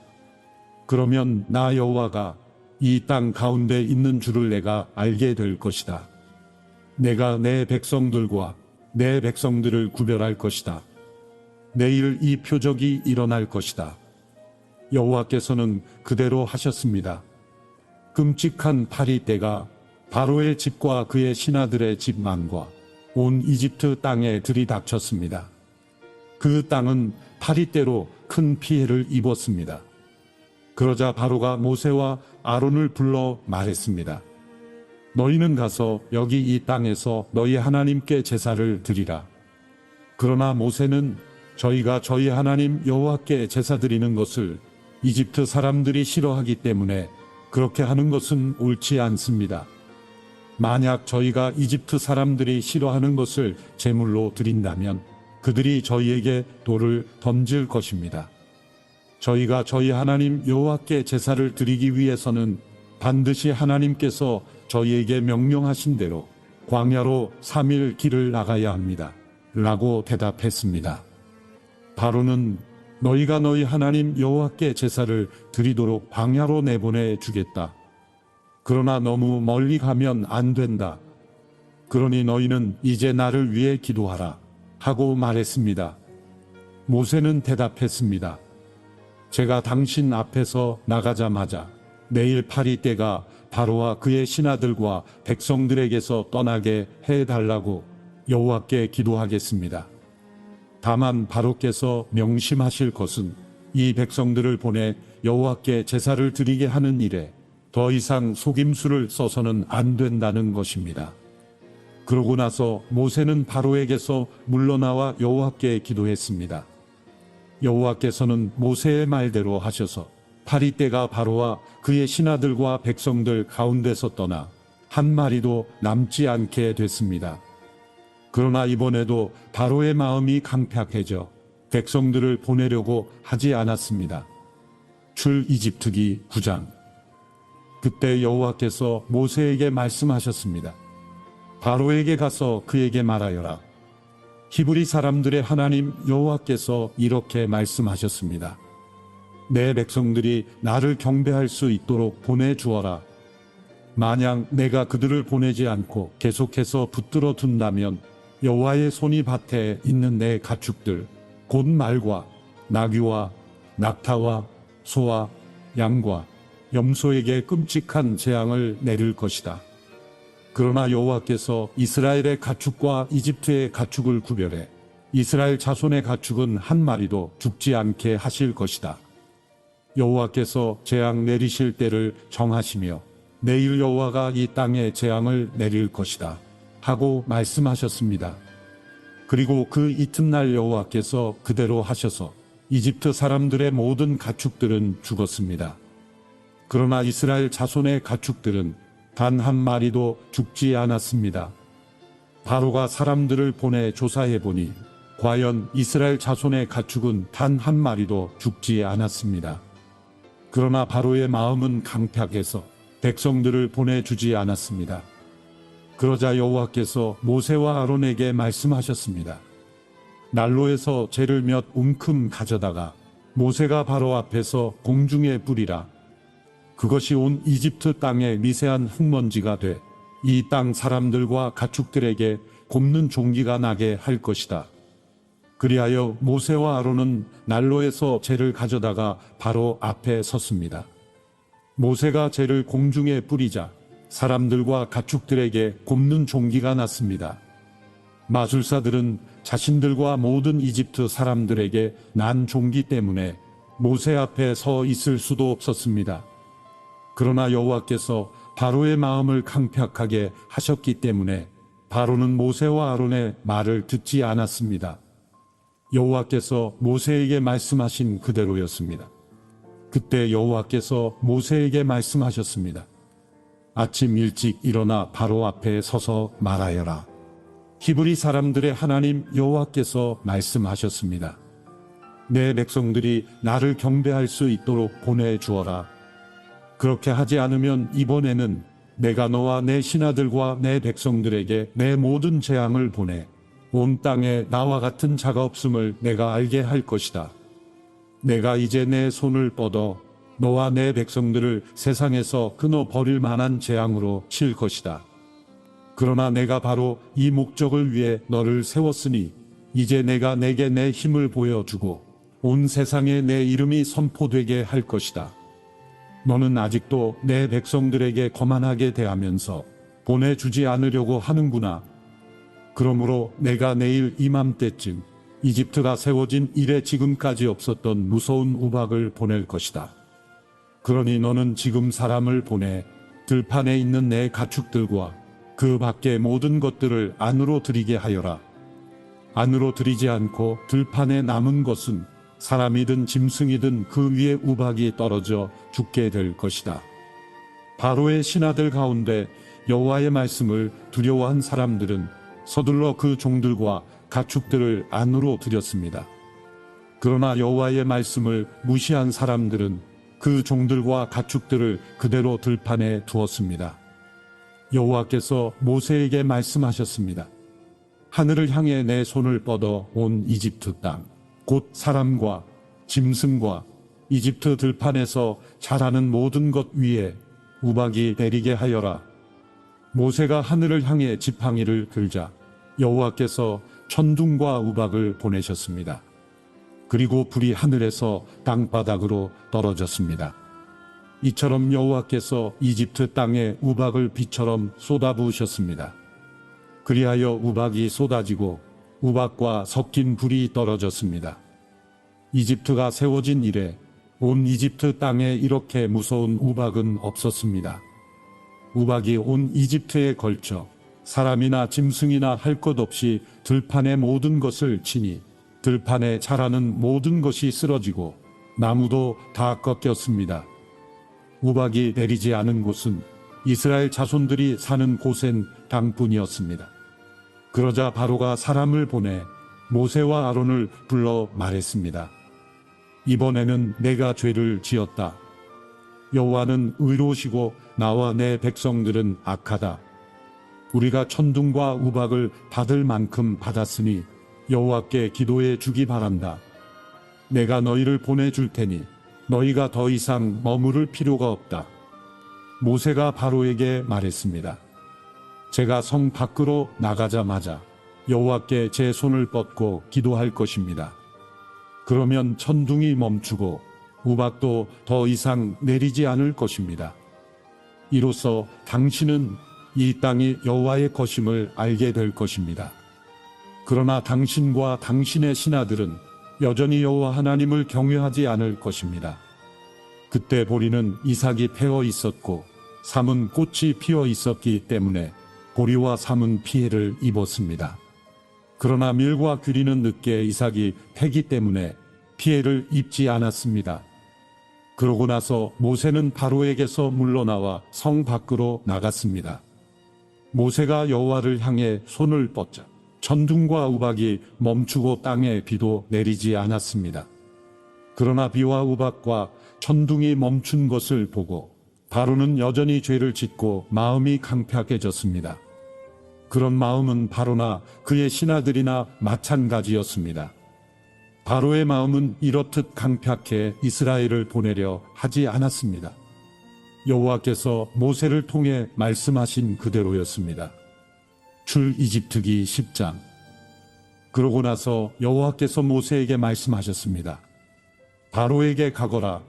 그러면 나 여호와가 이 땅 가운데 있는 줄을 내가 알게 될 것이다. 내가 내 백성들과 내 백성들을 구별할 것이다. 내일 이 표적이 일어날 것이다. 여호와께서는 그대로 하셨습니다. 끔찍한 파리떼가 바로의 집과 그의 신하들의 집만과 온 이집트 땅에 들이닥쳤습니다. 그 땅은 파리떼로 큰 피해를 입었습니다. 그러자 바로가 모세와 아론을 불러 말했습니다. 너희는 가서 여기 이 땅에서 너희 하나님께 제사를 드리라. 그러나 모세는 저희가 저희 하나님 여호와께 제사 드리는 것을 이집트 사람들이 싫어하기 때문에 그렇게 하는 것은 옳지 않습니다. 만약 저희가 이집트 사람들이 싫어하는 것을 제물로 드린다면 그들이 저희에게 돌을 던질 것입니다. 저희가 저희 하나님 여호와께 제사를 드리기 위해서는 반드시 하나님께서 저희에게 명령하신 대로 광야로 3일 길을 나가야 합니다. 라고 대답했습니다. 바로는 너희가 너희 하나님 여호와께 제사를 드리도록 광야로 내보내 주겠다. 그러나 너무 멀리 가면 안 된다. 그러니 너희는 이제 나를 위해 기도하라. 하고 말했습니다. 모세는 대답했습니다. 제가 당신 앞에서 나가자마자 내일 파리떼가 바로와 그의 신하들과 백성들에게서 떠나게 해달라고 여호와께 기도하겠습니다. 다만 바로께서 명심하실 것은 이 백성들을 보내 여호와께 제사를 드리게 하는 일에 더 이상 속임수를 써서는 안 된다는 것입니다. 그러고 나서 모세는 바로에게서 물러나와 여호와께 기도했습니다. 여호와께서는 모세의 말대로 하셔서 파리떼가 바로와 그의 신하들과 백성들 가운데서 떠나 한 마리도 남지 않게 됐습니다. 그러나 이번에도 바로의 마음이 강팍해져 백성들을 보내려고 하지 않았습니다. 출이집트기 9장. 그때 여호와께서 모세에게 말씀하셨습니다. 바로에게 가서 그에게 말하여라. 히브리 사람들의 하나님 여호와께서 이렇게 말씀하셨습니다. 내 백성들이 나를 경배할 수 있도록 보내주어라. 만약 내가 그들을 보내지 않고 계속해서 붙들어 둔다면 여호와의 손이 밭에 있는 내 가축들 곧 말과 나귀와 낙타와 소와 양과 염소에게 끔찍한 재앙을 내릴 것이다. 그러나 여호와께서 이스라엘의 가축과 이집트의 가축을 구별해 이스라엘 자손의 가축은 한 마리도 죽지 않게 하실 것이다. 여호와께서 재앙 내리실 때를 정하시며 내일 여호와가 이 땅에 재앙을 내릴 것이다 하고 말씀하셨습니다. 그리고 그 이튿날 여호와께서 그대로 하셔서 이집트 사람들의 모든 가축들은 죽었습니다. 그러나 이스라엘 자손의 가축들은 단 한 마리도 죽지 않았습니다. 바로가 사람들을 보내 조사해 보니 과연 이스라엘 자손의 가축은 단 한 마리도 죽지 않았습니다. 그러나 바로의 마음은 강팍해서 백성들을 보내주지 않았습니다. 그러자 여호와께서 모세와 아론에게 말씀하셨습니다. 난로에서 재를 몇 움큼 가져다가 모세가 바로 앞에서 공중에 뿌리라. 그것이 온 이집트 땅에 미세한 흙먼지가 돼 이 땅 사람들과 가축들에게 곱는 종기가 나게 할 것이다. 그리하여 모세와 아론은 난로에서 재를 가져다가 바로 앞에 섰습니다. 모세가 재를 공중에 뿌리자 사람들과 가축들에게 곱는 종기가 났습니다. 마술사들은 자신들과 모든 이집트 사람들에게 난 종기 때문에 모세 앞에 서 있을 수도 없었습니다. 그러나 여호와께서 바로의 마음을 강팍하게 하셨기 때문에 바로는 모세와 아론의 말을 듣지 않았습니다. 여호와께서 모세에게 말씀하신 그대로였습니다. 그때 여호와께서 모세에게 말씀하셨습니다. 아침 일찍 일어나 바로 앞에 서서 말하여라. 히브리 사람들의 하나님 여호와께서 말씀하셨습니다. 내 백성들이 나를 경배할 수 있도록 보내주어라. 그렇게 하지 않으면 이번에는 내가 너와 내 신하들과 내 백성들에게 내 모든 재앙을 보내 온 땅에 나와 같은 자가 없음을 내가 알게 할 것이다. 내가 이제 내 손을 뻗어 너와 내 백성들을 세상에서 끊어 버릴 만한 재앙으로 칠 것이다. 그러나 내가 바로 이 목적을 위해 너를 세웠으니 이제 내가 내게 내 힘을 보여주고 온 세상에 내 이름이 선포되게 할 것이다. 너는 아직도 내 백성들에게 거만하게 대하면서 보내주지 않으려고 하는구나. 그러므로 내가 내일 이맘때쯤 이집트가 세워진 이래 지금까지 없었던 무서운 우박을 보낼 것이다. 그러니 너는 지금 사람을 보내 들판에 있는 내 가축들과 그 밖의 모든 것들을 안으로 들이게 하여라. 안으로 들이지 않고 들판에 남은 것은 사람이든 짐승이든 그 위에 우박이 떨어져 죽게 될 것이다. 바로의 신하들 가운데 여호와의 말씀을 두려워한 사람들은 서둘러 그 종들과 가축들을 안으로 들였습니다. 그러나 여호와의 말씀을 무시한 사람들은 그 종들과 가축들을 그대로 들판에 두었습니다. 여호와께서 모세에게 말씀하셨습니다. 하늘을 향해 내 손을 뻗어 온 이집트 땅, 곧 사람과 짐승과 이집트 들판에서 자라는 모든 것 위에 우박이 내리게 하여라. 모세가 하늘을 향해 지팡이를 들자 여호와께서 천둥과 우박을 보내셨습니다. 그리고 불이 하늘에서 땅바닥으로 떨어졌습니다. 이처럼 여호와께서 이집트 땅에 우박을 비처럼 쏟아부으셨습니다. 그리하여 우박이 쏟아지고 우박과 섞인 불이 떨어졌습니다. 이집트가 세워진 이래 온 이집트 땅에 이렇게 무서운 우박은 없었습니다. 우박이 온 이집트에 걸쳐 사람이나 짐승이나 할 것 없이 들판의 모든 것을 치니 들판에 자라는 모든 것이 쓰러지고 나무도 다 꺾였습니다. 우박이 내리지 않은 곳은 이스라엘 자손들이 사는 고센 땅뿐이었습니다. 그러자 바로가 사람을 보내 모세와 아론을 불러 말했습니다. 이번에는 내가 죄를 지었다. 여호와는 의로우시고 나와 내 백성들은 악하다. 우리가 천둥과 우박을 받을 만큼 받았으니 여호와께 기도해 주기 바란다. 내가 너희를 보내줄 테니 너희가 더 이상 머무를 필요가 없다. 모세가 바로에게 말했습니다. 제가 성 밖으로 나가자마자 여호와께 제 손을 뻗고 기도할 것입니다. 그러면 천둥이 멈추고 우박도 더 이상 내리지 않을 것입니다. 이로써 당신은 이 땅이 여호와의 것임을 알게 될 것입니다. 그러나 당신과 당신의 신하들은 여전히 여호와 하나님을 경외하지 않을 것입니다. 그때 보리는 이삭이 패어 있었고 삼은 꽃이 피어 있었기 때문에 보리와 삼은 피해를 입었습니다. 그러나 밀과 귀리는 늦게 이삭이 패기 때문에 피해를 입지 않았습니다. 그러고 나서 모세는 바로에게서 물러나와 성 밖으로 나갔습니다. 모세가 여호와를 향해 손을 뻗자 천둥과 우박이 멈추고 땅에 비도 내리지 않았습니다. 그러나 비와 우박과 천둥이 멈춘 것을 보고 바로는 여전히 죄를 짓고 마음이 강팍해졌습니다. 그런 마음은 바로나 그의 신하들이나 마찬가지였습니다. 바로의 마음은 이렇듯 강팍해 이스라엘을 보내려 하지 않았습니다. 여호와께서 모세를 통해 말씀하신 그대로였습니다. 출이집트기 10장. 그러고 나서 여호와께서 모세에게 말씀하셨습니다. 바로에게 가거라.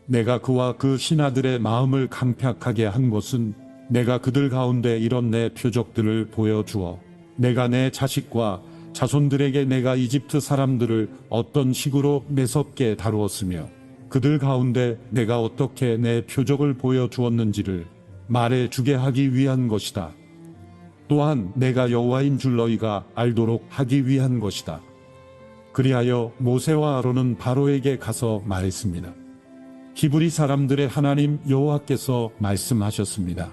내가 그와 그 신하들의 마음을 강팍하게 한 것은 내가 그들 가운데 이런 내 표적들을 보여주어 내가 내 자식과 자손들에게 내가 이집트 사람들을 어떤 식으로 매섭게 다루었으며 그들 가운데 내가 어떻게 내 표적을 보여주었는지를 말해주게 하기 위한 것이다. 또한 내가 여호와인 줄 너희가 알도록 하기 위한 것이다. 그리하여 모세와 아론은 바로에게 가서 말했습니다. 히브리 사람들의 하나님 여호와께서 말씀하셨습니다.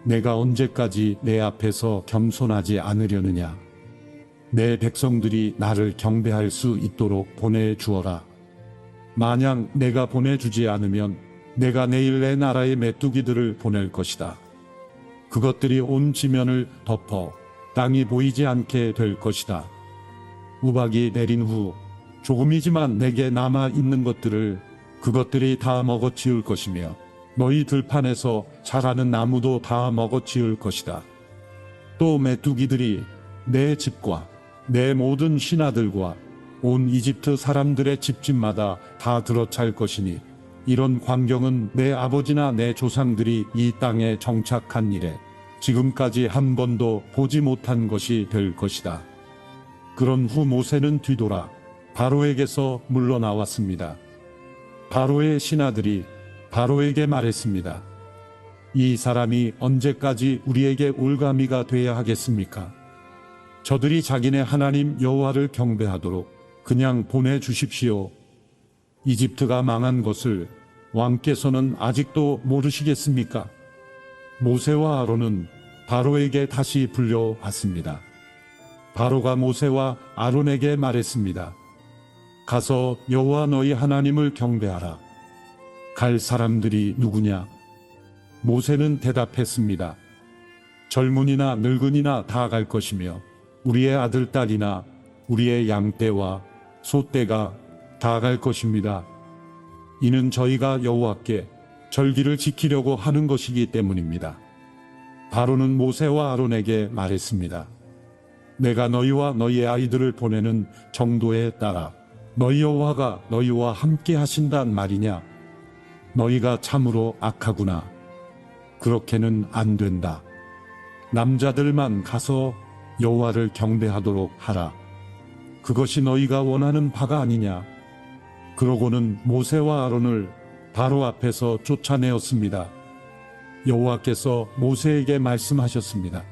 내가 언제까지 내 앞에서 겸손하지 않으려느냐. 내 백성들이 나를 경배할 수 있도록 보내주어라. 만약 내가 보내주지 않으면 내가 내일 내 나라의 메뚜기들을 보낼 것이다. 그것들이 온 지면을 덮어 땅이 보이지 않게 될 것이다. 우박이 내린 후 조금이지만 내게 남아 있는 것들을 그것들이 다 먹어치울 것이며 너희 들판에서 자라는 나무도 다 먹어치울 것이다. 또 메뚜기들이 내 집과 내 모든 신하들과 온 이집트 사람들의 집집마다 다 들어찰 것이니 이런 광경은 내 아버지나 내 조상들이 이 땅에 정착한 이래 지금까지 한 번도 보지 못한 것이 될 것이다. 그런 후 모세는 뒤돌아 바로에게서 물러나왔습니다. 바로의 신하들이 바로에게 말했습니다. 이 사람이 언제까지 우리에게 올가미가 되어야 하겠습니까? 저들이 자기네 하나님 여호와를 경배하도록 그냥 보내주십시오. 이집트가 망한 것을 왕께서는 아직도 모르시겠습니까? 모세와 아론은 바로에게 다시 불려왔습니다. 바로가 모세와 아론에게 말했습니다. 가서 여호와 너희 하나님을 경배하라. 갈 사람들이 누구냐? 모세는 대답했습니다. 젊은이나 늙은이나 다 갈 것이며 우리의 아들 딸이나 우리의 양떼와 소떼가 다 갈 것입니다. 이는 저희가 여호와께 절기를 지키려고 하는 것이기 때문입니다. 바로는 모세와 아론에게 말했습니다. 내가 너희와 너희의 아이들을 보내는 정도에 따라 너희 여호와가 너희와 함께 하신단 말이냐? 너희가 참으로 악하구나. 그렇게는 안 된다. 남자들만 가서 여호와를 경배하도록 하라. 그것이 너희가 원하는 바가 아니냐? 그러고는 모세와 아론을 바로 앞에서 쫓아내었습니다. 여호와께서 모세에게 말씀하셨습니다.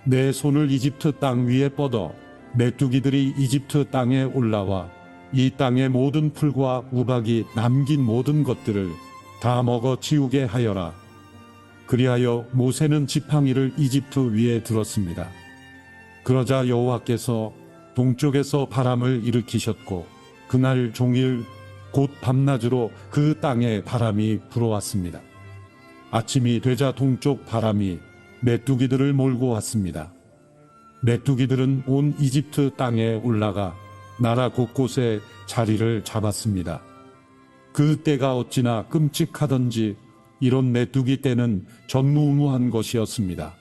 내 손을 이집트 땅 위에 뻗어 메뚜기들이 이집트 땅에 올라와 이 땅의 모든 풀과 우박이 남긴 모든 것들을 다 먹어 치우게 하여라. 그리하여 모세는 지팡이를 이집트 위에 들었습니다. 그러자 여호와께서 동쪽에서 바람을 일으키셨고 그날 종일 곧 밤낮으로 그 땅에 바람이 불어왔습니다. 아침이 되자 동쪽 바람이 메뚜기들을 몰고 왔습니다. 메뚜기들은 온 이집트 땅에 올라가 나라 곳곳에 자리를 잡았습니다. 그 때가 어찌나 끔찍하던지 이런 메뚜기 때는 전무후무한 것이었습니다.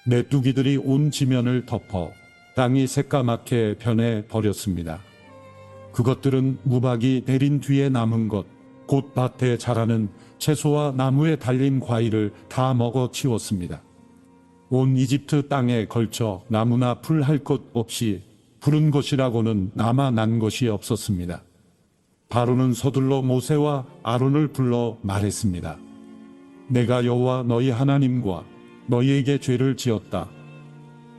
메뚜기들이 온 지면을 덮어 땅이 새까맣게 변해 버렸습니다. 그것들은 우박이 내린 뒤에 남은 것, 곧 밭에 자라는 채소와 나무에 달린 과일을 다 먹어 치웠습니다. 온 이집트 땅에 걸쳐 나무나 풀 할 것 없이 푸른 것이라고는 남아 난 것이 없었습니다. 바로는 서둘러 모세와 아론을 불러 말했습니다. 내가 여호와 너희 하나님과 너희에게 죄를 지었다.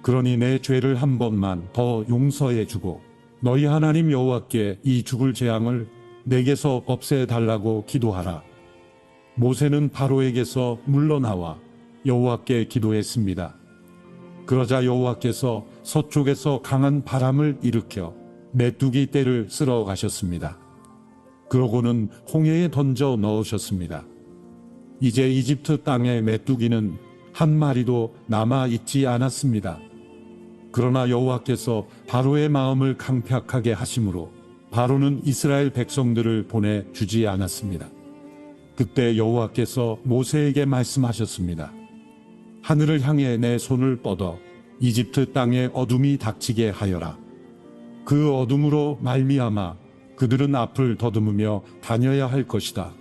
그러니 내 죄를 한 번만 더 용서해 주고 너희 하나님 여호와께 이 죽을 재앙을 내게서 없애달라고 기도하라. 모세는 바로에게서 물러나와 여호와께 기도했습니다. 그러자 여호와께서 서쪽에서 강한 바람을 일으켜 메뚜기 떼를 쓸어 가셨습니다. 그러고는 홍해에 던져 넣으셨습니다. 이제 이집트 땅의 메뚜기는 한 마리도 남아 있지 않았습니다. 그러나 여호와께서 바로의 마음을 강팍하게 하심으로 바로는 이스라엘 백성들을 보내주지 않았습니다. 그때 여호와께서 모세에게 말씀하셨습니다. 하늘을 향해 내 손을 뻗어 이집트 땅에 어둠이 닥치게 하여라. 그 어둠으로 말미암아 그들은 앞을 더듬으며 다녀야 할 것이다.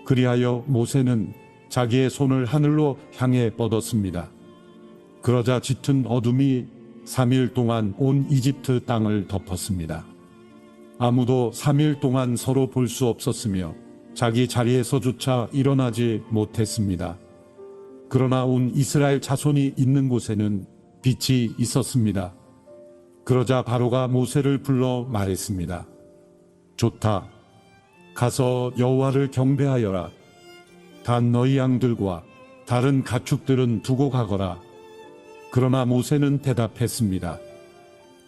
그리하여 모세는 자기의 손을 하늘로 향해 뻗었습니다. 그러자 짙은 어둠이 3일 동안 온 이집트 땅을 덮었습니다. 아무도 3일 동안 서로 볼 수 없었으며 자기 자리에서조차 일어나지 못했습니다. 그러나 온 이스라엘 자손이 있는 곳에는 빛이 있었습니다. 그러자 바로가 모세를 불러 말했습니다. 좋다. 가서 여호와를 경배하여라. 단 너희 양들과 다른 가축들은 두고 가거라. 그러나 모세는 대답했습니다.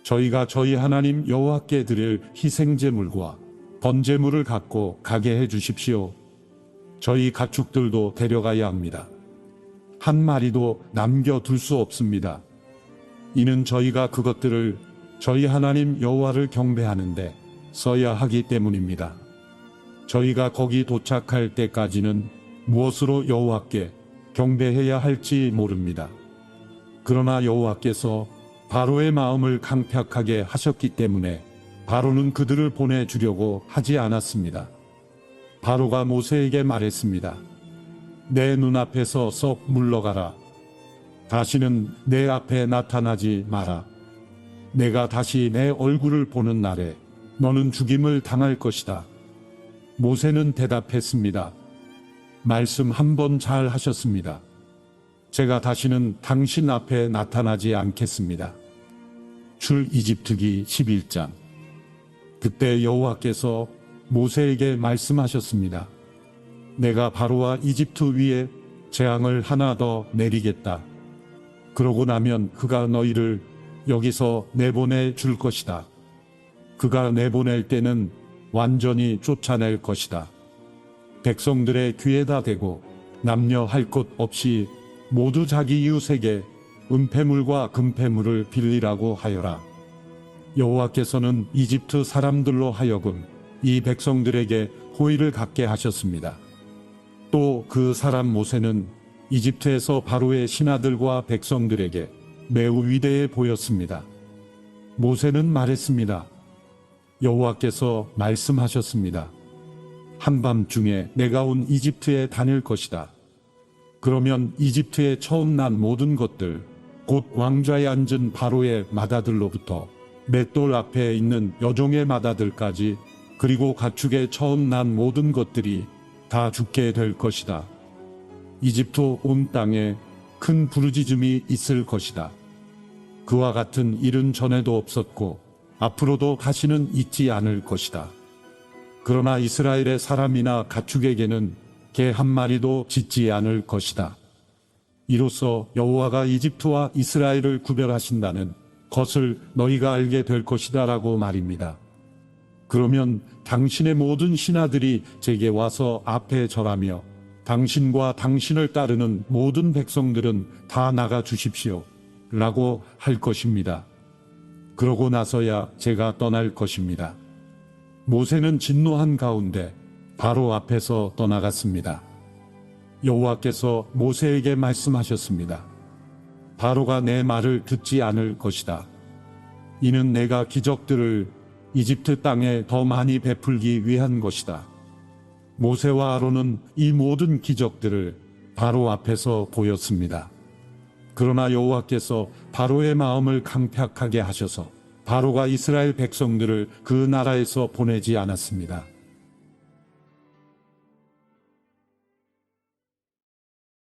저희가 저희 하나님 여호와께 드릴 희생제물과 번제물을 갖고 가게 해 주십시오. 저희 가축들도 데려가야 합니다. 한 마리도 남겨둘 수 없습니다. 이는 저희가 그것들을 저희 하나님 여호와를 경배하는데 써야 하기 때문입니다. 저희가 거기 도착할 때까지는 무엇으로 여호와께 경배해야 할지 모릅니다. 그러나 여호와께서 바로의 마음을 강팍하게 하셨기 때문에 바로는 그들을 보내주려고 하지 않았습니다. 바로가 모세에게 말했습니다. 내 눈앞에서 썩 물러가라. 다시는 내 앞에 나타나지 마라. 내가 다시 내 얼굴을 보는 날에 너는 죽임을 당할 것이다. 모세는 대답했습니다. 말씀 한 번 잘 하셨습니다. 제가 다시는 당신 앞에 나타나지 않겠습니다. 출이집트기 11장. 그때 여호와께서 모세에게 말씀하셨습니다. 내가 바로와 이집트 위에 재앙을 하나 더 내리겠다. 그러고 나면 그가 너희를 여기서 내보내 줄 것이다. 그가 내보낼 때는 완전히 쫓아낼 것이다. 백성들의 귀에다 대고 남녀 할 것 없이 모두 자기 이웃에게 은폐물과 금폐물을 빌리라고 하여라. 여호와께서는 이집트 사람들로 하여금 이 백성들에게 호의를 갖게 하셨습니다. 또 그 사람 모세는 이집트에서 바로의 신하들과 백성들에게 매우 위대해 보였습니다. 모세는 말했습니다. 여호와께서 말씀하셨습니다. 한밤중에 내가 온 이집트에 다닐 것이다. 그러면 이집트에 처음 난 모든 것들, 곧 왕좌에 앉은 바로의 마다들로부터 맷돌 앞에 있는 여종의 마다들까지, 그리고 가축에 처음 난 모든 것들이 다 죽게 될 것이다. 이집트 온 땅에 큰 부르짖음이 있을 것이다. 그와 같은 일은 전에도 없었고 앞으로도 다시는 있지 않을 것이다. 그러나 이스라엘의 사람이나 가축에게는 개 한 마리도 짖지 않을 것이다. 이로써 여호와가 이집트와 이스라엘을 구별하신다는 것을 너희가 알게 될 것이다 라고 말입니다. 그러면 당신의 모든 신하들이 제게 와서 앞에 절하며 당신과 당신을 따르는 모든 백성들은 다 나가 주십시오 라고 할 것입니다. 그러고 나서야 제가 떠날 것입니다. 모세는 진노한 가운데 바로 앞에서 떠나갔습니다. 여호와께서 모세에게 말씀하셨습니다. 바로가 내 말을 듣지 않을 것이다. 이는 내가 기적들을 이집트 땅에 더 많이 베풀기 위한 것이다. 모세와 아론은 이 모든 기적들을 바로 앞에서 보였습니다. 그러나 여호와께서 바로의 마음을 강팍하게 하셔서 바로가 이스라엘 백성들을 그 나라에서 보내지 않았습니다.